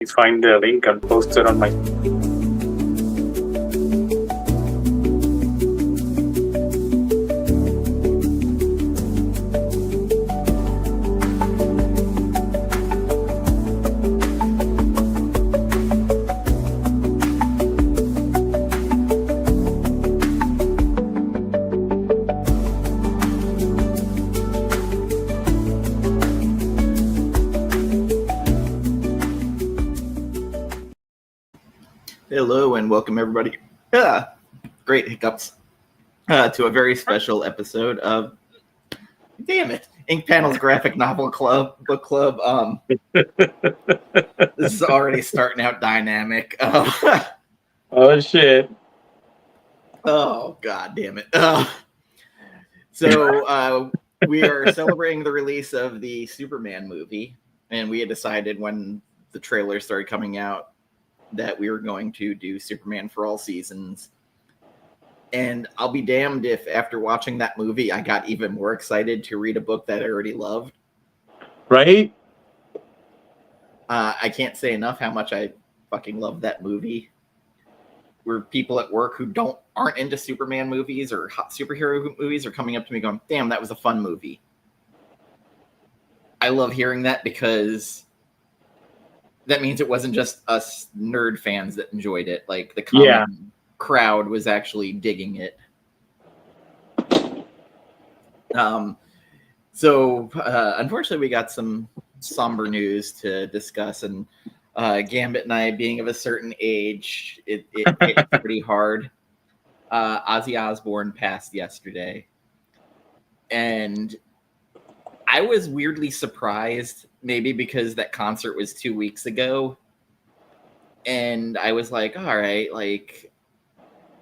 Please find the link and post it on my. Hello and welcome everybody. Great hiccups to a very special episode of Ink Panel's Graphic Novel Club book club. This is already starting out dynamic. Oh shit! Oh god damn it! So we are celebrating the release of the Superman movie, and we had decided when the trailer started coming out that we were going to do Superman for all seasons. And I'll be damned if after watching that movie, I got even more excited to read a book that I already loved. Right? I can't say enough how much I fucking love that movie. Where people at work who aren't into Superman movies or superhero movies are coming up to me going, damn, that was a fun movie. I love hearing that because that means it wasn't just us nerd fans that enjoyed it. Like the common crowd was actually digging it. So unfortunately, we got some somber news to discuss, and Gambit and I, being of a certain age, it hit pretty hard. Ozzy Osbourne passed yesterday, and I was weirdly surprised, maybe because that concert was 2 weeks ago. And I was like, all right, like,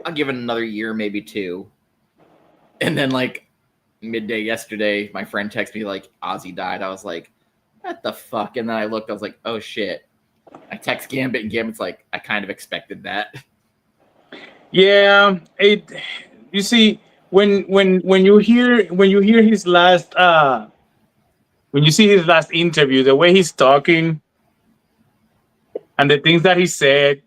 I'll give it another year, maybe 2. And then, like, midday yesterday, my friend texted me, like, Ozzy died. I was like, what the fuck? And then I looked, I was like, oh, shit. I text Gambit, and Gambit's like, I kind of expected that. Yeah, you see, when you hear his last when you see his last interview, the way he's talking and the things that he said,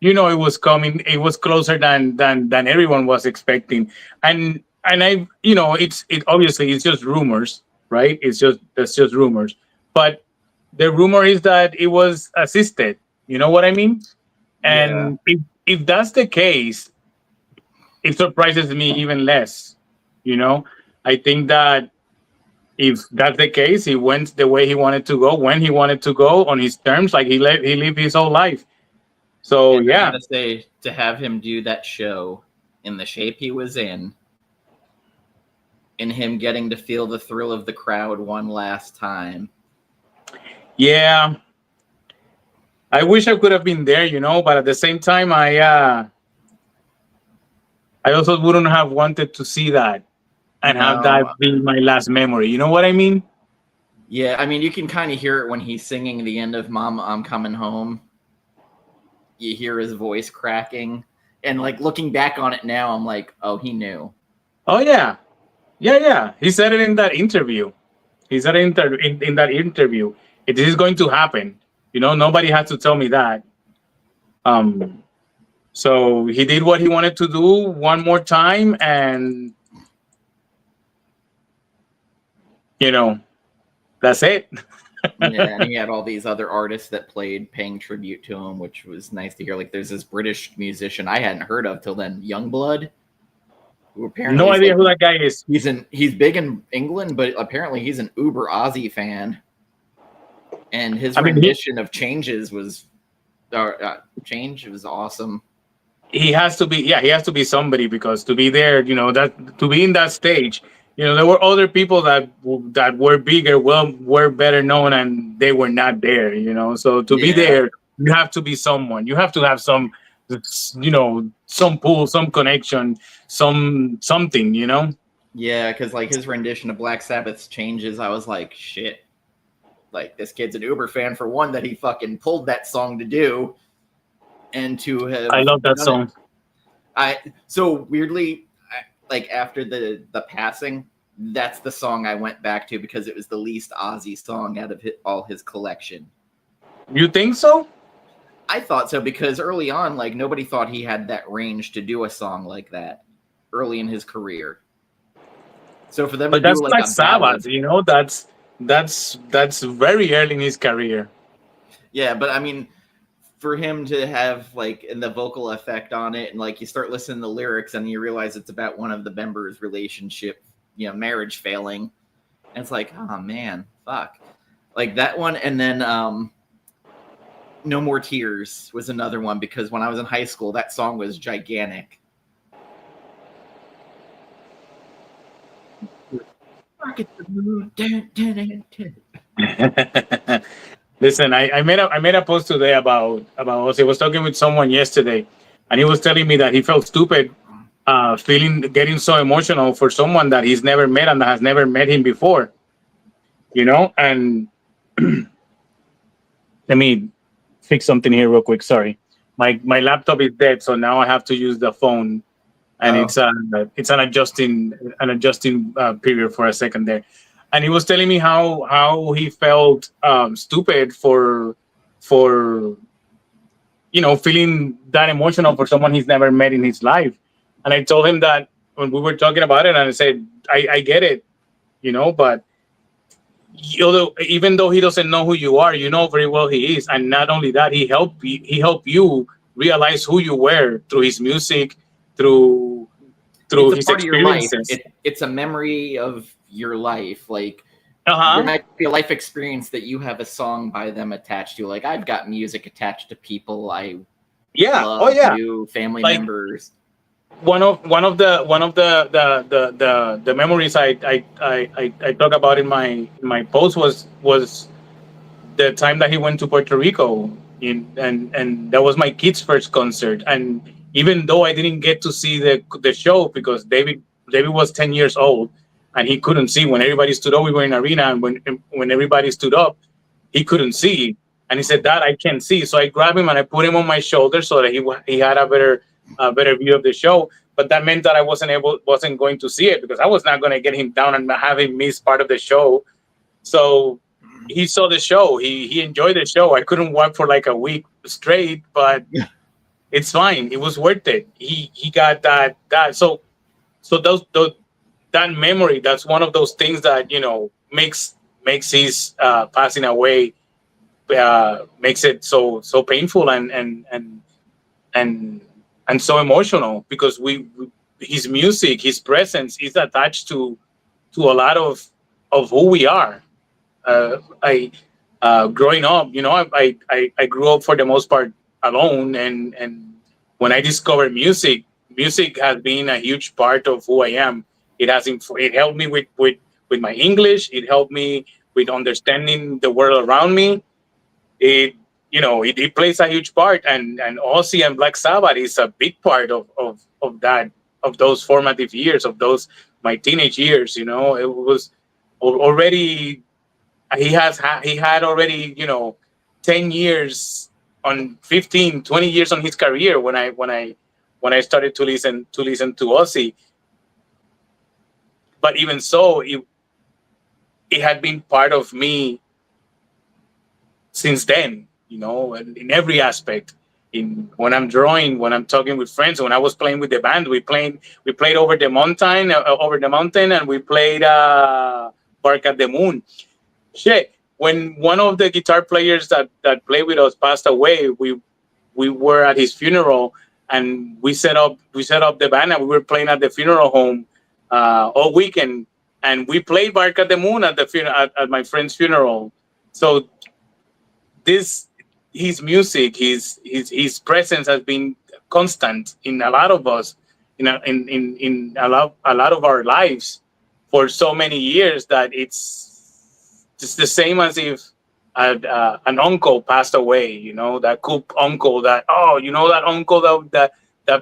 you know, it was coming. It was closer than everyone was expecting. And I, you know, it obviously it's just rumors, right? That's just rumors. But the rumor is that it was assisted. You know what I mean? And if that's the case, it surprises me even less. You know, I think that if that's the case, he went the way he wanted to go, when he wanted to go, on his terms, like he lived his whole life. So and yeah, I gotta say, to have him do that show in the shape he was in, and him getting to feel the thrill of the crowd one last time. Yeah, I wish I could have been there, you know, but at the same time, I also wouldn't have wanted to see that and have that be my last memory. You know what I mean? Yeah, I mean, you can kind of hear it when he's singing the end of Mama, I'm Coming Home. You hear his voice cracking. And, like, looking back on it now, I'm like, oh, he knew. Oh, yeah. Yeah. He said it in that interview. He said it in that interview. It is going to happen. You know, nobody had to tell me that. So he did what he wanted to do one more time, and you know, that's it. Yeah, and he had all these other artists that played paying tribute to him, which was nice to hear. Like, there's this British musician I hadn't heard of till then, Youngblood, who apparently No idea who that guy is. He's big in England, but apparently he's an uber Aussie fan. And his rendition of Changes was Change was awesome. He has to be, he has to be somebody, because to be there, you know, that to be in that stage, you know, there were other people that were bigger, were better known, and they were not there, you know. So to be there, you have to be someone. You have to have some, you know, some pull, some connection, something, you know. Yeah, because like his rendition of Black Sabbath's Changes, I was like, shit. Like, this kid's an Uber fan, for one, that he fucking pulled that song to do. And to have, I love that song. So weirdly, like after the passing, that's the song I went back to because it was the least Ozzy song out of all his collection. You think so? I thought so because early on, like nobody thought he had that range to do a song like that early in his career. So for them to But do that's like like a ballad, Sabbath, you know. That's very early in his career. yeah, but I mean, for him to have like in the vocal effect on it, and like you start listening to the lyrics and you realize it's about one of the members' relationship, marriage failing, and it's like, oh man, fuck, like that one, and then No More Tears was another one because when I was in high school, that song was gigantic. Rocket the moon, dun, dun, dun, dun. Listen, I made a post today about us. I was talking with someone yesterday, and he was telling me that he felt stupid, feeling getting so emotional for someone that he's never met and that has never met him before. You know, and let me fix something here real quick. Sorry, my laptop is dead, so now I have to use the phone, and Oh, it's an adjusting period for a second there. And he was telling me how he felt stupid for feeling that emotional for someone he's never met in his life. And I told him that when we were talking about it, and I said, I get it, but even though he doesn't know who you are, you know very well he is. And not only that, he helped you realize who you were through his music, through through it's a his part of your life. experiences. It's a memory of your life. Like there Uh-huh. might be a life experience that you have a song by them attached to. Like I've got music attached to people I Yeah. Oh love, yeah. knew, family Like members. one of the memories I talk about in my post was the time that he went to Puerto Rico, and that was my kid's first concert. And even though I didn't get to see the show because David was 10 years old and he couldn't see when everybody stood up. We were in arena, and when everybody stood up, he couldn't see. And he said, "Dad, I can't see." So I grabbed him and I put him on my shoulder so that he had a better view of the show. But that meant that I wasn't going to see it because I was not going to get him down and have him miss part of the show. So he saw the show. He enjoyed the show. I couldn't walk for like a week straight, but it's fine. It was worth it. He got that. So those that memory. That's one of those things that makes his passing away, makes it so painful and and so emotional because his music, his presence is attached to a lot of who we are. I Growing up, I grew up for the most part alone, and when I discovered music has been a huge part of who I am. It helped me with my English. It helped me with understanding the world around me. It plays a huge part, and Ozzy and Black Sabbath is a big part of that, of those formative years, of those my teenage years. It was already he had already 10 years on 15, 20 years on his career when I started to listen to Ozzy. But even so, it had been part of me since then, in every aspect. In When I'm drawing, when I'm talking with friends, when I was playing with the band, we played over the mountain, and we played Bark at the Moon. Shit, when one of the guitar players that played with us passed away, we were at his funeral, and we set up the band, and we were playing at the funeral home all weekend, and we played Bark at the Moon at the at my friend's funeral. So this his music, his presence has been constant in a lot of us, in a lot of our lives for so many years that it's just the same as if an uncle passed away. That cool uncle that uncle that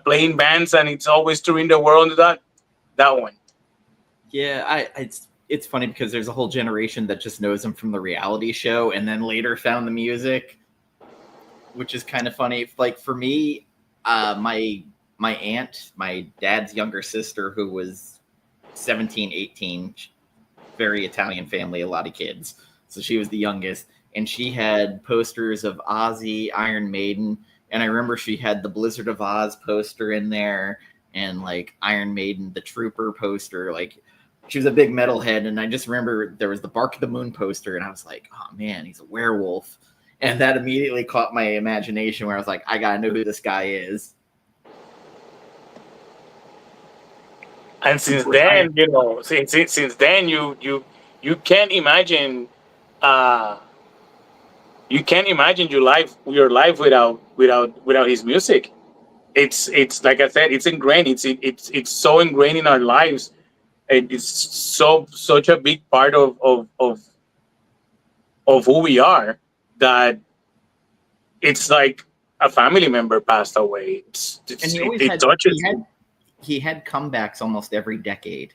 playing bands and it's always touring the world. That one. Yeah, it's funny because there's a whole generation that just knows him from the reality show and then later found the music, which is kind of funny. Like for me, my aunt, my dad's younger sister, who was 17, 18, very Italian family, a lot of kids. So she was the youngest. and she had posters of Ozzy, Iron Maiden, and I remember she had the Blizzard of Oz poster in there, and like Iron Maiden, the Trooper poster. Like, she was a big metalhead, and I just remember there was the Bark of the Moon poster, and I was like, oh man, he's a werewolf. And that immediately caught my imagination, where I was like, I gotta know who this guy is. And since then, you know, since then, you can't imagine, uh, you can't imagine your life without his music. It's like I said, it's ingrained. It's so ingrained in our lives. It's such a big part of who we are, that it's like a family member passed away. And It touches you. he had comebacks almost every decade.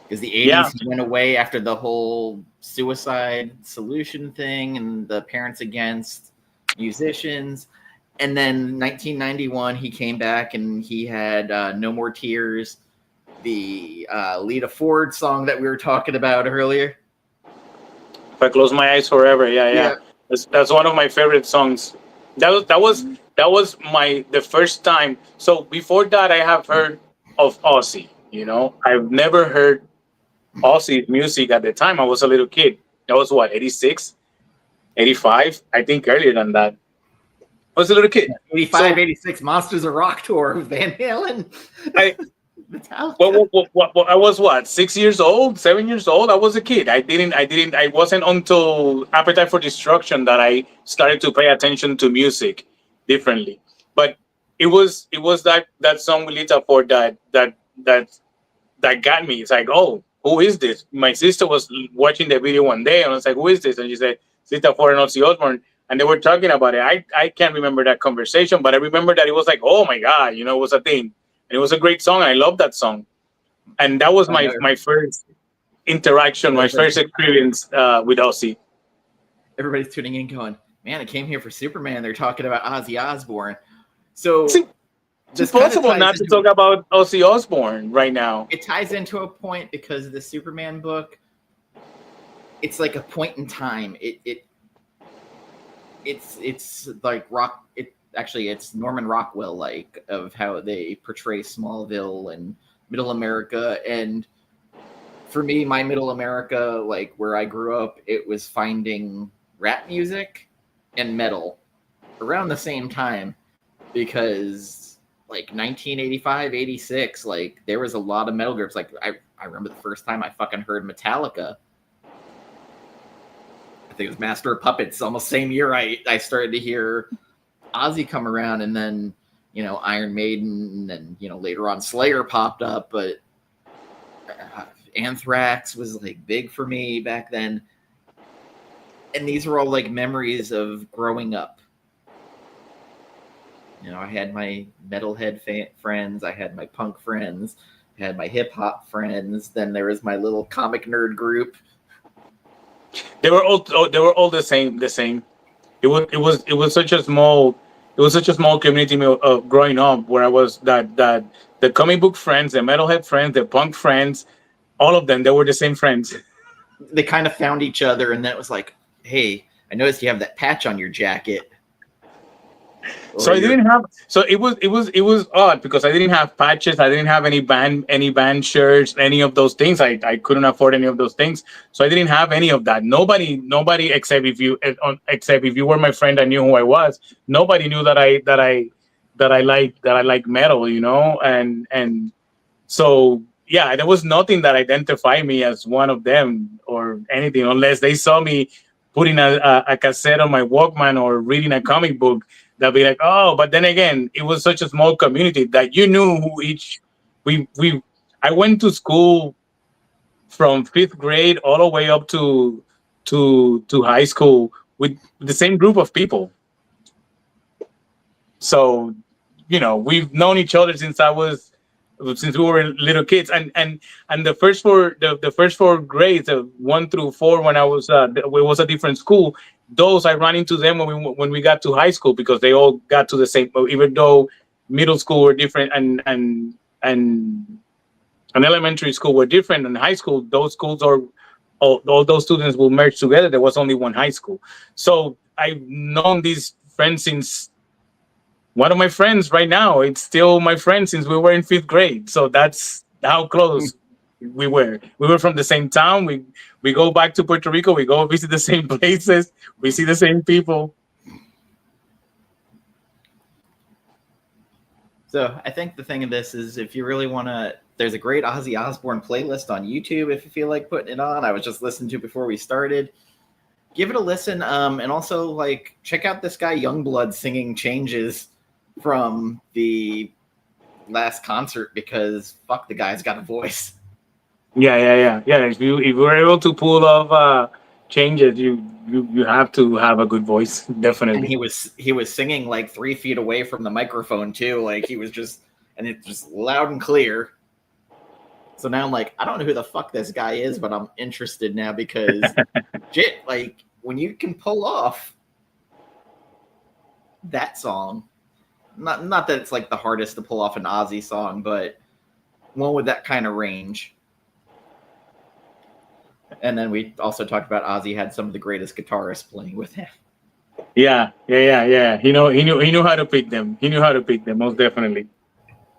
Because the 80s, Yeah. he went away after the whole suicide solution thing and the Parents Against musicians. And then 1991, he came back and he had No More Tears, the Lita Ford song that we were talking about earlier. If I close my eyes forever, yeah. Yeah. That's one of my favorite songs. That was the first time. So before that, I have heard of Ozzy. You know, I've never heard Ozzy's music at the time. I was a little kid. That was what, 86, 85? I think earlier than that. I was a little kid. 85, 86, Monsters of Rock tour with Van Halen. I was what, 6 years old, 7 years old. I was a kid. I wasn't until Appetite for Destruction that I started to pay attention to music differently. But it was that song with Lita Ford that got me. It's like, oh, who is this? My sister was watching the video one day, and I was like, who is this? And she said, Lita Ford and Ozzy Osbourne. And they were talking about it. I can't remember that conversation, but I remember that it was like, oh my God, you know, it was a thing. And it was a great song. And I love that song. And that was my first interaction, my first experience with Ozzy. Everybody's tuning in going, man, I came here for Superman. They're talking about Ozzy Osbourne. So it's impossible not to talk about Ozzy Osbourne right now. It ties into a point because the Superman book, it's like a point in time. It's like rock. It's Norman Rockwell like of how they portray Smallville and Middle America. And for me, my Middle America, like where I grew up, it was finding rap music and metal around the same time, because like 1985, 86, like there was a lot of metal groups. Like I remember the first time I fucking heard Metallica. I think it was Master of Puppets. Almost same year I started to hear Ozzy come around, and then, you know, Iron Maiden, and, you know, later on Slayer popped up, but Anthrax was like big for me back then. And these were all like memories of growing up. You know, I had my metalhead friends, I had my punk friends, I had my hip hop friends. Then there was my little comic nerd group. They were all the same. It was such a small community of growing up, where I was that the comic book friends, the metalhead friends, the punk friends, all of them, they were the same friends. They kind of found each other, and then it was like, hey, I noticed you have that patch on your jacket. So I didn't have. So it was odd, because I didn't have patches. I didn't have any band shirts, any of those things. I couldn't afford any of those things. So I didn't have any of that. Nobody except if you were my friend and knew who I was. Nobody knew that I like metal, you know. And so yeah, there was nothing that identified me as one of them or anything, unless they saw me putting a cassette on my Walkman or reading a comic book. They'll be like, oh, but then again, it was such a small community that you knew who each I went to school from 5th grade all the way up to high school with the same group of people. So, you know, we've known each other since we were little kids, and the first four grades, 1 through 4, when I was it was a different school. Those I ran into them when we got to high school, because they all got to the same. Even though middle school were different and elementary school were different, and high school, those schools are all those students will merge together. There was only one high school. So I've known these friends since one of my friends right now. It's still my friend since we were in 5th grade. So that's how close we were. We were from the same town. We go back to Puerto Rico. We go visit the same places. We see the same people. So I think the thing of this is, if you really want to, there's a great Ozzy Osbourne playlist on YouTube if you feel like putting it on. I was just listening to it before we started. Give it a listen, and also like check out this guy Youngblood singing Changes from the last concert, because fuck, the guy's got a voice. Yeah. If you were able to pull off changes, you have to have a good voice, And definitely. he was singing like 3 feet away from the microphone too. Like he was just, and it's just loud and clear. So now I'm like, I don't know who the fuck this guy is, but I'm interested now because shit, like when you can pull off that song, not that it's like the hardest to pull off an Ozzy song, but one with that kind of range. And then we also talked about Ozzy had some of the greatest guitarists playing with him. Yeah. He knew how to pick them. He knew how to pick them, most definitely.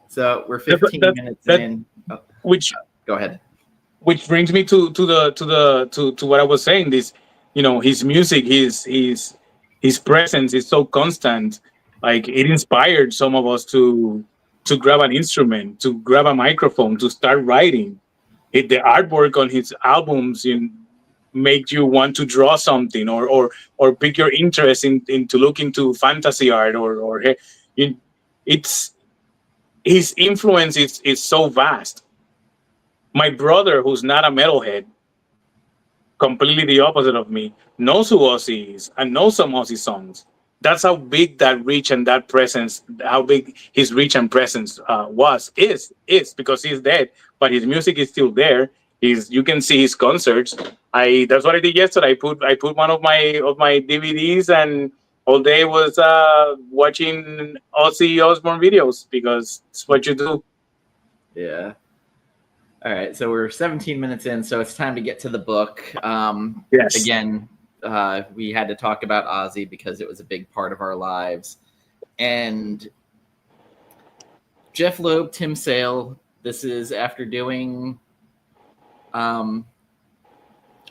So we're 15 minutes in. Oh, Which go ahead. which brings me to what I was saying. This, his music, his presence is so constant. Like it inspired some of us to grab an instrument, to grab a microphone, to start writing. The artwork on his albums make you want to draw something, or pick your interest in to look into fantasy art, you, it's his influence is so vast. My brother, who's not a metalhead, completely the opposite of me, knows who Ozzy is and knows some Ozzy songs. That's how big that reach and that presence, how big his reach and presence is because he's dead, but his music is still there. You can see his concerts. That's what I did yesterday. I put one of my DVDs, and all day was watching Ozzy Osbourne videos, because it's what you do. Yeah. All right. So we're 17 minutes in, so it's time to get to the book. Yes. Again, we had to talk about Ozzy because it was a big part of our lives. And Jeph Loeb, Tim Sale, this is after doing Long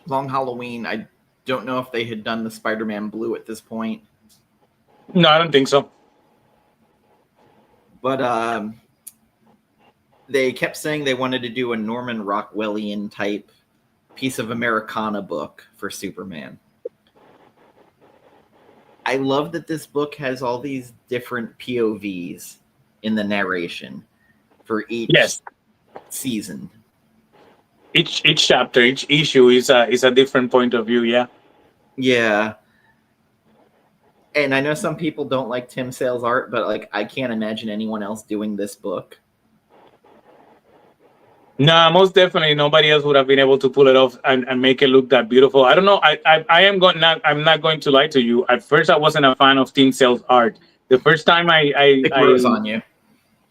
Halloween. I don't know if they had done the Spider-Man Blue at this point. No, I don't think so. But they kept saying they wanted to do a Norman Rockwellian type piece of Americana book for Superman. I love that this book has all these different POVs in the narration for each season. Each chapter, each issue is a different point of view. Yeah. Yeah. And I know some people don't like Tim Sale's art, but like I can't imagine anyone else doing this book. No, most definitely nobody else would have been able to pull it off and make it look that beautiful. I don't know. I'm not going to lie to you. At first, I wasn't a fan of Tim Sale's art. The first time It grows on you.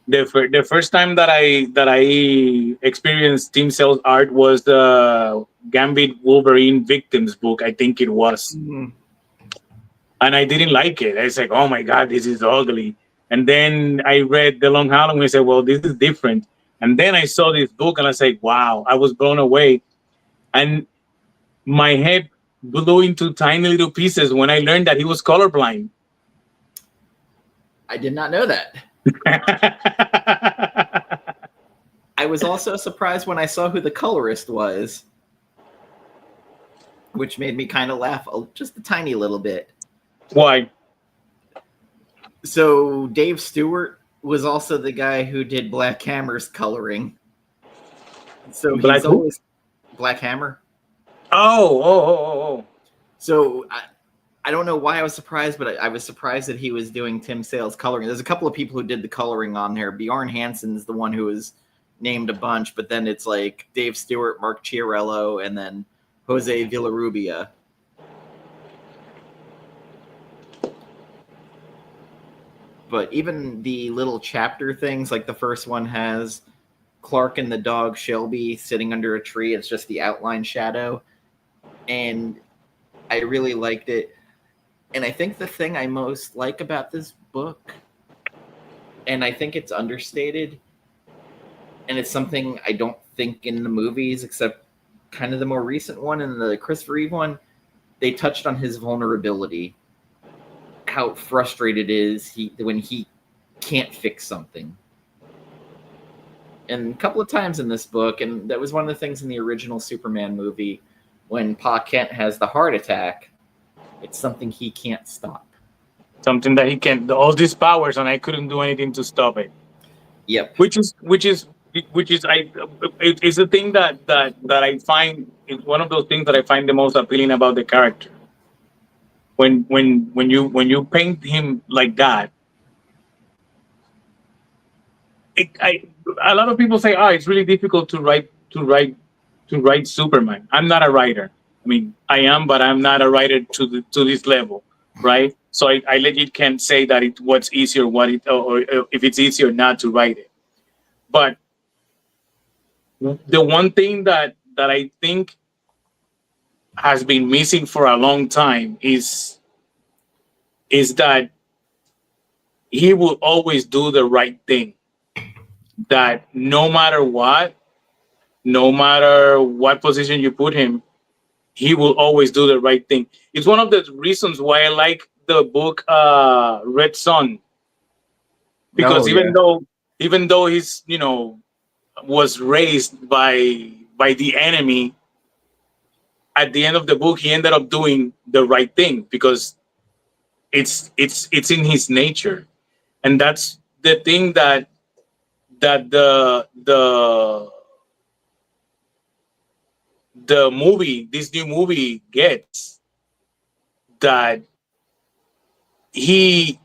the first time that I experienced Tim Sale's art was the Gambit Wolverine Victims book. I think it was. Mm-hmm. And I didn't like it. I was like, oh my God, this is ugly. And then I read The Long Halloween. I said, well, this is different. And then I saw this book and I said, wow, I was blown away. And my head blew into tiny little pieces when I learned that he was colorblind. I did not know that. I was also surprised when I saw who the colorist was, which made me kind of laugh just a tiny little bit. Why? So Dave Stewart was also the guy who did Black Hammer's coloring. So he's always Black Hammer. Oh. So I don't know why I was surprised, but I was surprised that he was doing Tim Sale's coloring. There's a couple of people who did the coloring on there. Bjorn Hansen's the one who was named a bunch, but then it's like Dave Stewart, Mark Chiarello, and then Jose Villarrubia. But even the little chapter things, like the first one has Clark and the dog Shelby sitting under a tree. It's just the outline shadow. and I really liked it. And I think the thing I most like about this book, and I think it's understated, and it's something I don't think in the movies, except kind of the more recent one and the Christopher Reeve one, they touched on his vulnerability, how frustrated it is when he can't fix something. And a couple of times in this book, and that was one of the things in the original Superman movie, when Pa Kent has the heart attack, it's something he can't stop. Something that he can, all these powers, and I couldn't do anything to stop it. Yep. Which is it's a thing that I find is one of those things that I find the most appealing about the character. When you paint him like that, a lot of people say, "Oh, it's really difficult to write Superman." I'm not a writer. I mean, I am, but I'm not a writer to this level, right? So I legit can't say that what's easier, or if it's easier not to write it. But the one thing that I think has been missing for a long time is that he will always do the right thing. That no matter what position you put him, he will always do the right thing. It's one of the reasons why I like the book Red Son, because Oh, yeah. even though he's was raised by the enemy, at the end of the book he ended up doing the right thing because it's in his nature, and that's the thing that this new movie gets, that he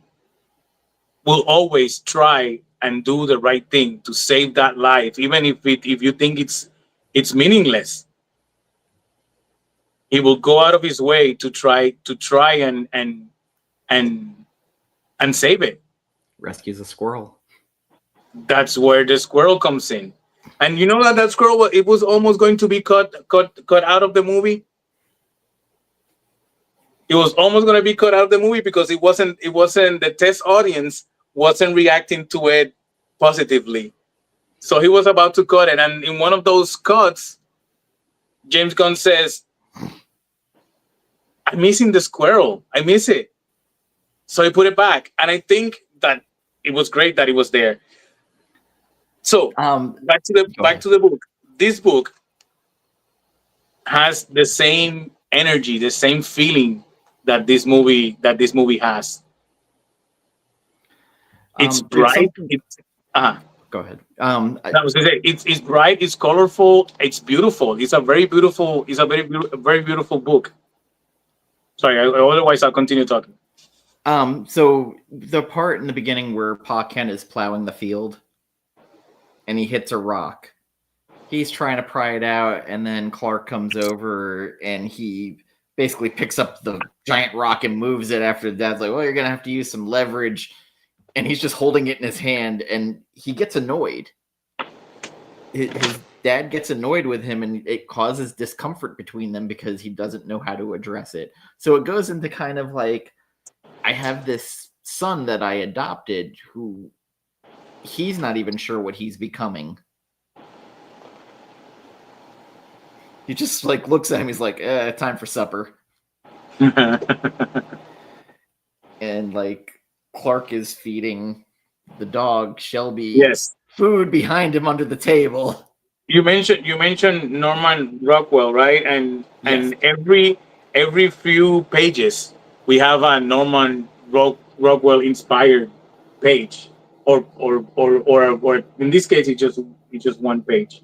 will always try and do the right thing to save that life, even if you think it's meaningless. He will go out of his way to try and and save it. Rescues a squirrel. That's where the squirrel comes in. And you know that squirrel, it was almost going to be cut out of the movie. It was almost going to be cut out of the movie because it wasn't the test audience wasn't reacting to it positively. So he was about to cut it, and in one of those cuts, James Gunn says, "I'm missing the squirrel. I miss it." So he put it back, and I think that it was great that it was there. So back to the book. This book has the same energy, the same feeling that this movie has. It's bright. Go ahead. I was gonna say it's bright. It's colorful. It's beautiful. It's a very beautiful. It's a very beautiful book. Sorry. Otherwise, I'll continue talking. So the part in the beginning where Pa Kent is plowing the field and he hits a rock, he's trying to pry it out, and then Clark comes over and he basically picks up the giant rock and moves it after Dad's like, "Well, you're gonna have to use some leverage," and he's just holding it in his hand, and he gets annoyed. His dad gets annoyed with him, and it causes discomfort between them because he doesn't know how to address it. So it goes into kind of like, I have this son that I adopted who he's not even sure what he's becoming. He just like looks at him. He's like, "Time for supper." And like Clark is feeding the dog Shelby Yes. food behind him under the table. You mentioned Norman Rockwell, right? And Yes. every few pages we have a Norman Rockwell inspired page, or in this case it's just one page.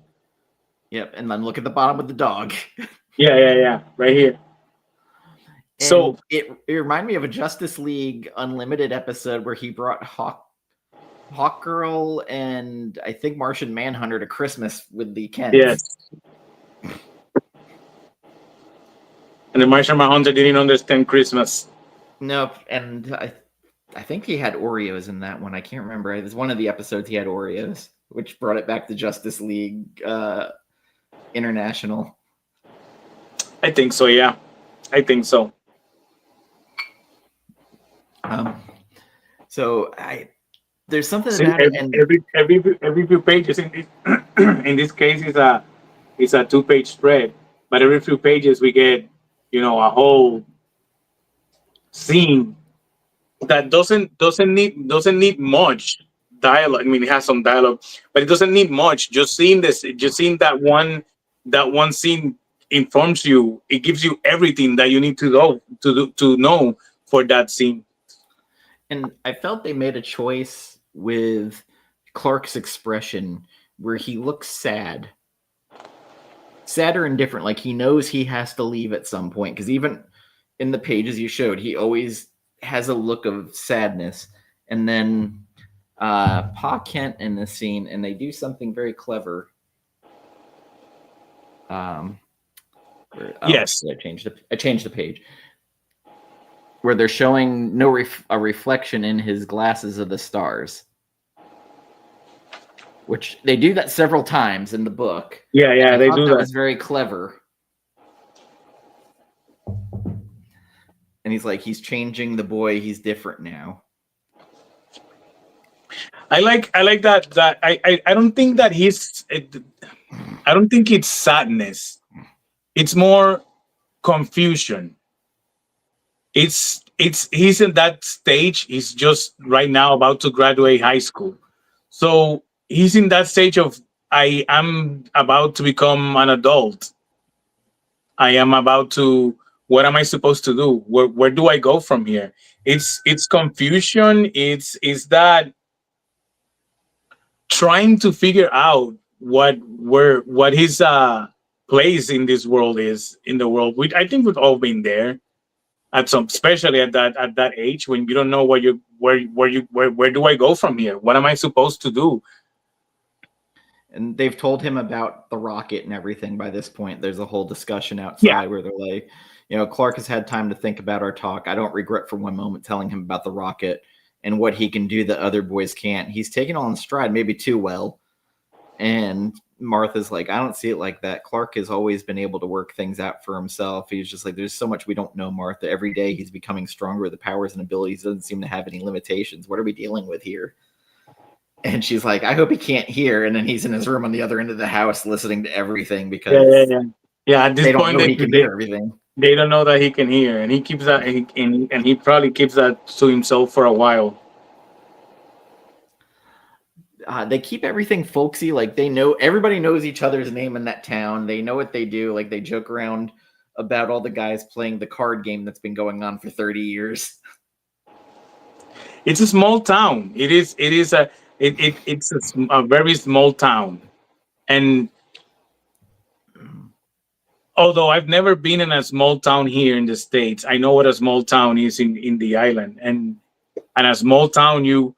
Yep. And then look at the bottom of the dog. Yeah, right here. And So it reminded me of a Justice League Unlimited episode where he brought Hawkgirl and I think Martian Manhunter to Christmas with the Kents. yes, and the Martian Manhunter didn't understand Christmas. Nope. And I think he had Oreos in that one. I can't remember. It was one of the episodes he had Oreos, which brought it back to Justice League International. I think so. Yeah, I think so. Um, so I there's something See, about it, and every few pages in this in this case is a 2 page spread, but every few pages we get a whole scene that doesn't need much dialogue. I mean, it has some dialogue, but it doesn't need much. Just seeing that one scene informs you. It gives you everything that you need to know for that scene. I felt they made a choice with Clark's expression where he looks sadder and different. Like he knows he has to leave at some point, because even in the pages you showed, he always has a look of sadness. And then Pa Kent in this scene, and they do something very clever. Yes. I changed the page where they're showing a reflection in his glasses of the stars, which they do that several times in the book. Yeah, they do that that. was very clever. And he's like, he's changing the boy. He's different now. I like that I don't think that I don't think it's sadness. It's more confusion. He's in that stage. He's just right now about to graduate high school. So he's in that stage of I am about to become an adult. I am about to what am I supposed to do? Where do I go from here? It's confusion. It's that trying to figure out what his place in this world is in the world. I think we've all been there at some, especially at that age when you don't know where do I go from here? What am I supposed to do? And they've told him about the rocket and everything by this point. There's a whole discussion outside where they're like, Clark has had time to think about our talk. I don't regret for one moment telling him about the rocket and what he can do that other boys can't. He's taken on stride, maybe too well. And Martha's like, I don't see it like that. Clark has always been able to work things out for himself. He's just like, there's so much we don't know, Martha. Every day he's becoming stronger. The powers and abilities doesn't seem to have any limitations. What are we dealing with here? And she's like, I hope he can't hear. And then he's in his room on the other end of the house listening to everything because at this point he can hear everything. They don't know that he can hear, and he keeps that, and he probably keeps that to himself for a while. They keep everything folksy. Like everybody knows each other's name in that town. They know what they do. Like they joke around about all the guys playing the card game that's been going on for 30 years. It's a small town. It's a very small town, and although I've never been in a small town here in the States, I know what a small town is in the island, and a small town you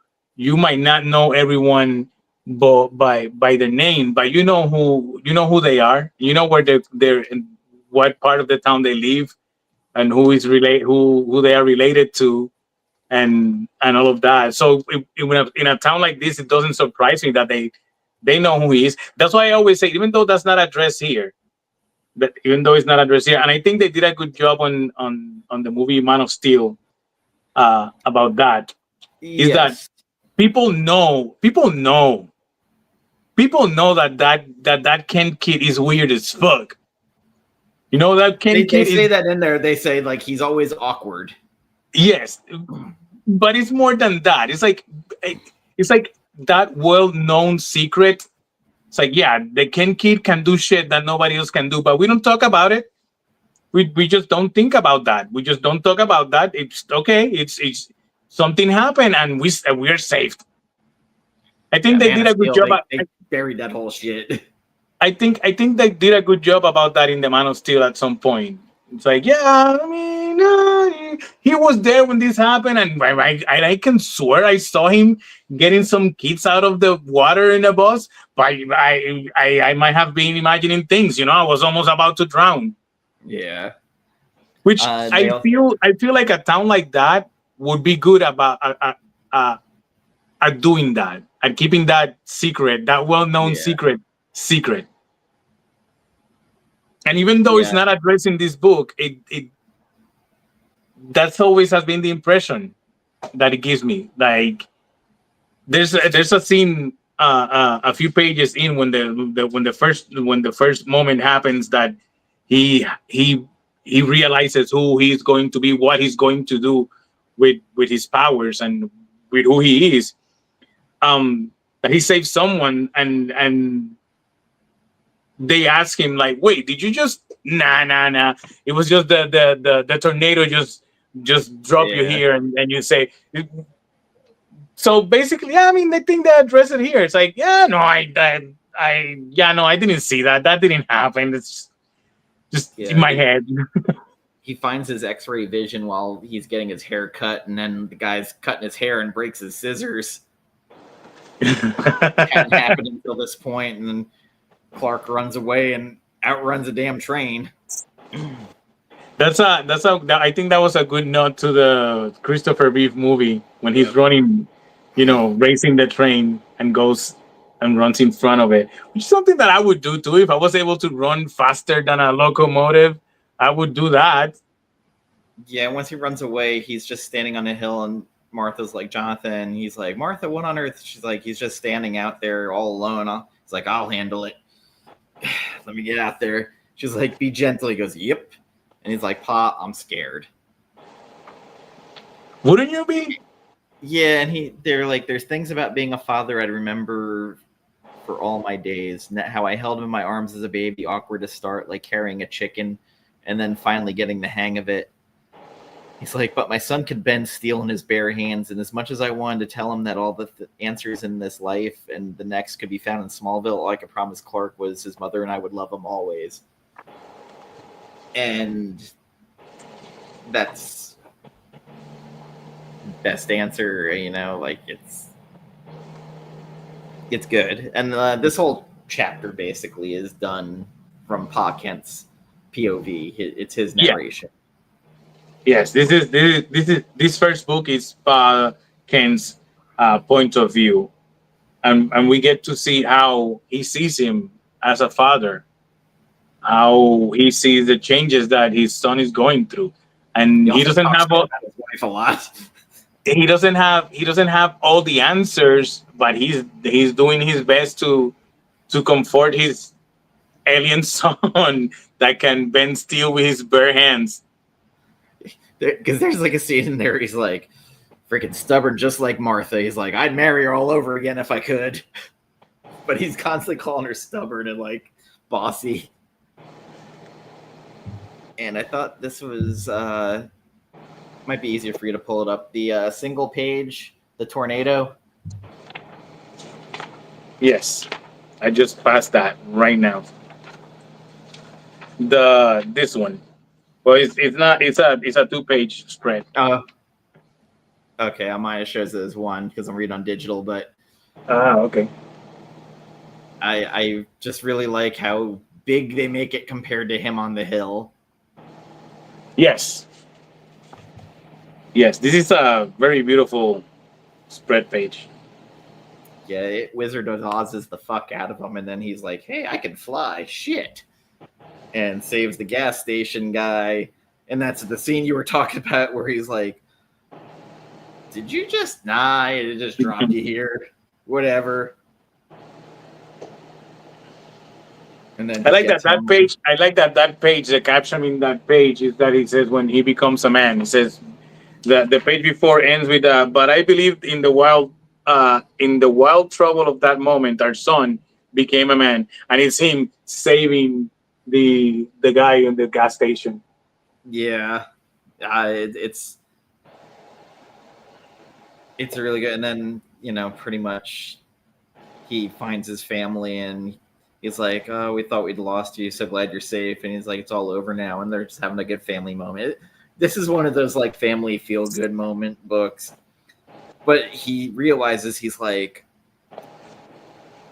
might not know everyone by their name, but you know who they are. You know where they're in what part of the town they live, and who they are related to, and all of that. So in a town like this, it doesn't surprise me that they know who he is. That's why I always say, even though that's not addressed here, even though it's not addressed here, and I think they did a good job on the movie Man of Steel about that. Is that people know that Ken Kid is weird as fuck. You know that Ken Kid. They say that in there. They say like he's always awkward. Yes, but it's more than that. It's like that well-known secret. It's like, yeah, the Ken Kid can do shit that nobody else can do, but we don't talk about it. We just don't think about that. We just don't talk about that. It's okay. It's something happened and we're saved. I think they did a good job. They buried that whole shit. I think they did a good job about that in the Man of Steel at some point. It's like, yeah, I mean, he was there when this happened, and I can swear I saw him getting some kids out of the water in a bus. But I might have been imagining things. I was almost about to drown. Yeah. Which I feel like a town like that would be good about at doing that, at keeping that secret, that well-known secret. And even though it's Yeah, not addressed in this book, it that's always has been the impression that it gives me. Like there's a scene a few pages in when when the first moment happens that he he he realizes who he's going to be, what he's going to do with his powers and with who he is. That he saves someone and they ask him like, "Wait, did you just nah? It was just the tornado just drop you yeah, here," and you say. So basically, yeah, I mean, I think they address it here. It's like, yeah, no, yeah, no, I didn't see that. That didn't happen. It's just in yeah. my head. He finds his X-ray vision while he's getting his hair cut, and then the guy's cutting his hair and breaks his scissors. Hadn't happened until this point, and then Clark runs away and outruns a damn train. I think that was a good note to the Christopher Reeve movie when he's Yep. running, racing the train and goes and runs in front of it, which is something that I would do too if I was able to run faster than a locomotive. I would do that. Yeah, once he runs away, he's just standing on a hill, and Martha's like, Jonathan. He's like, Martha, what on earth? She's like, he's just standing out there all alone. He's like, I'll handle it. Let me get out there. She's like, be gentle. He goes, yep. And he's like, Pa, I'm scared. Wouldn't you be? Yeah, and they're like, there's things about being a father I'd remember for all my days. How I held him in my arms as a baby, awkward to start, like carrying a chicken, and then finally getting the hang of it. He's like, but my son could bend steel in his bare hands, and as much as I wanted to tell him that all the answers in this life and the next could be found in Smallville, all I could promise Clark was his mother and I would love him always. And that's best answer, like it's good. And this whole chapter basically is done from Pa Kent's POV. It's his narration. Yes, this first book is Ken's point of view, and we get to see how he sees him as a father, how he sees the changes that his son is going through, and He he also doesn't talks have all, about his wife a lot. he doesn't have all the answers, but he's doing his best to comfort his alien son that can bend steel with his bare hands. Because there's like a scene in there, he's like, freaking stubborn, just like Martha. He's like, I'd marry her all over again if I could. But he's constantly calling her stubborn and like bossy. And I thought this was might be easier for you to pull it up. The single page, the tornado. Yes, I just passed that right now. This one. Well, it's not. It's a 2-page spread. Okay, on mine it shows it as one because I'm reading on digital, but Okay. I just really like how big they make it compared to him on the hill. Yes. Yes, this is a very beautiful spread page. Yeah, Wizard of Oz is the fuck out of him, and then he's like, "Hey, I can fly, shit," and saves the gas station guy. And that's the scene you were talking about where he's like, "Did you just nah? It just dropped you here, whatever." And then I like that page. I like that page. The caption in that page is that it says when he becomes a man. It says the page before ends with but I believe in the wild trouble of that moment, our son became a man, and it's him saving the guy in the gas station. Yeah, it's really good. And then pretty much he finds his family and he's like, "Oh, we thought we'd lost you. So glad you're safe." And he's like, "It's all over now." And they're just having a good family moment. This is one of those like family feel good moment books. But he realizes he's like,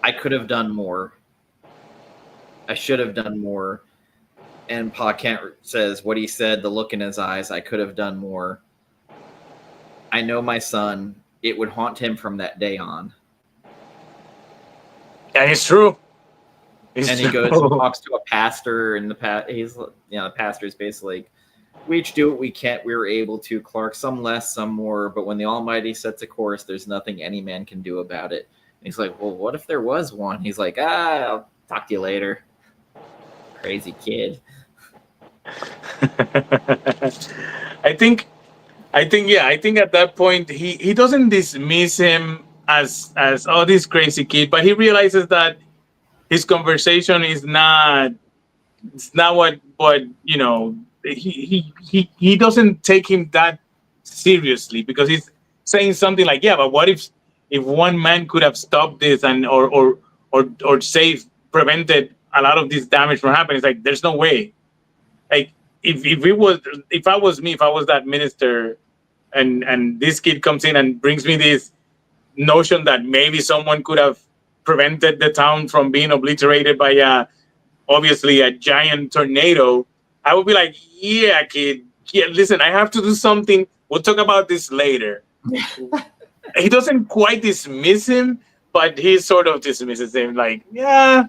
I could have done more. I should have done more. And Pa Kent says what he said, the look in his eyes, I could have done more. I know my son, it would haunt him from that day on. And it's true. And he goes and talks to a pastor, and the pastor's basically like, we each do what we can. We were able to, Clark, some less, some more, but when the Almighty sets a course, there's nothing any man can do about it. And he's like, well, what if there was one? He's like, I'll talk to you later. Crazy kid. I think I think at that point he doesn't dismiss him as oh, this crazy kid, but he realizes that his conversation is not, it's not what you know, he doesn't take him that seriously, because he's saying something like, yeah, but what if one man could have stopped this and or saved, prevented a lot of this damage from happening. It's like, there's no way. Like, if I was me, if I was that minister, and this kid comes in and brings me this notion that maybe someone could have prevented the town from being obliterated by obviously a giant tornado, I would be like, yeah, kid, yeah, listen, I have to do something. We'll talk about this later. He doesn't quite dismiss him, but he sort of dismisses him, like, yeah.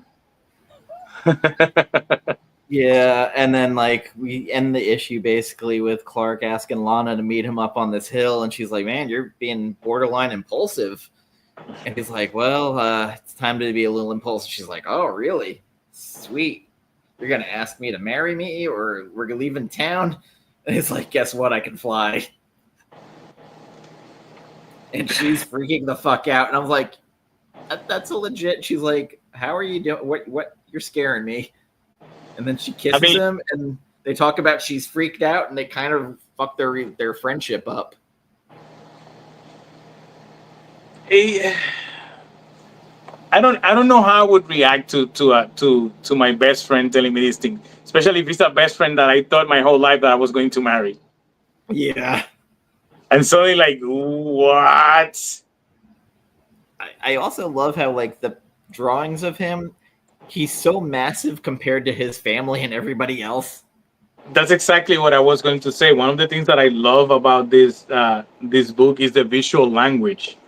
Yeah, and then like we end the issue basically with Clark asking Lana to meet him up on this hill, and she's like, man, you're being borderline impulsive. And he's like, well, it's time to be a little impulsive. She's like, oh, really? Sweet. You're going to ask me to marry me, or we're leaving town? And he's like, guess what? I can fly. And she's freaking the fuck out. And I'm like, that's a legit. She's like, how are you doing? What? You're scaring me. And then she kisses him, and they talk about she's freaked out, and they kind of fuck their friendship up. I don't know how I would react to my best friend telling me this thing, especially if it's a best friend that I thought my whole life that I was going to marry. Yeah. And suddenly, like, what? I also love how, like, the drawings of him, he's so massive compared to his family and everybody else. That's exactly what I was going to say. One of the things that I love about this this book is the visual language.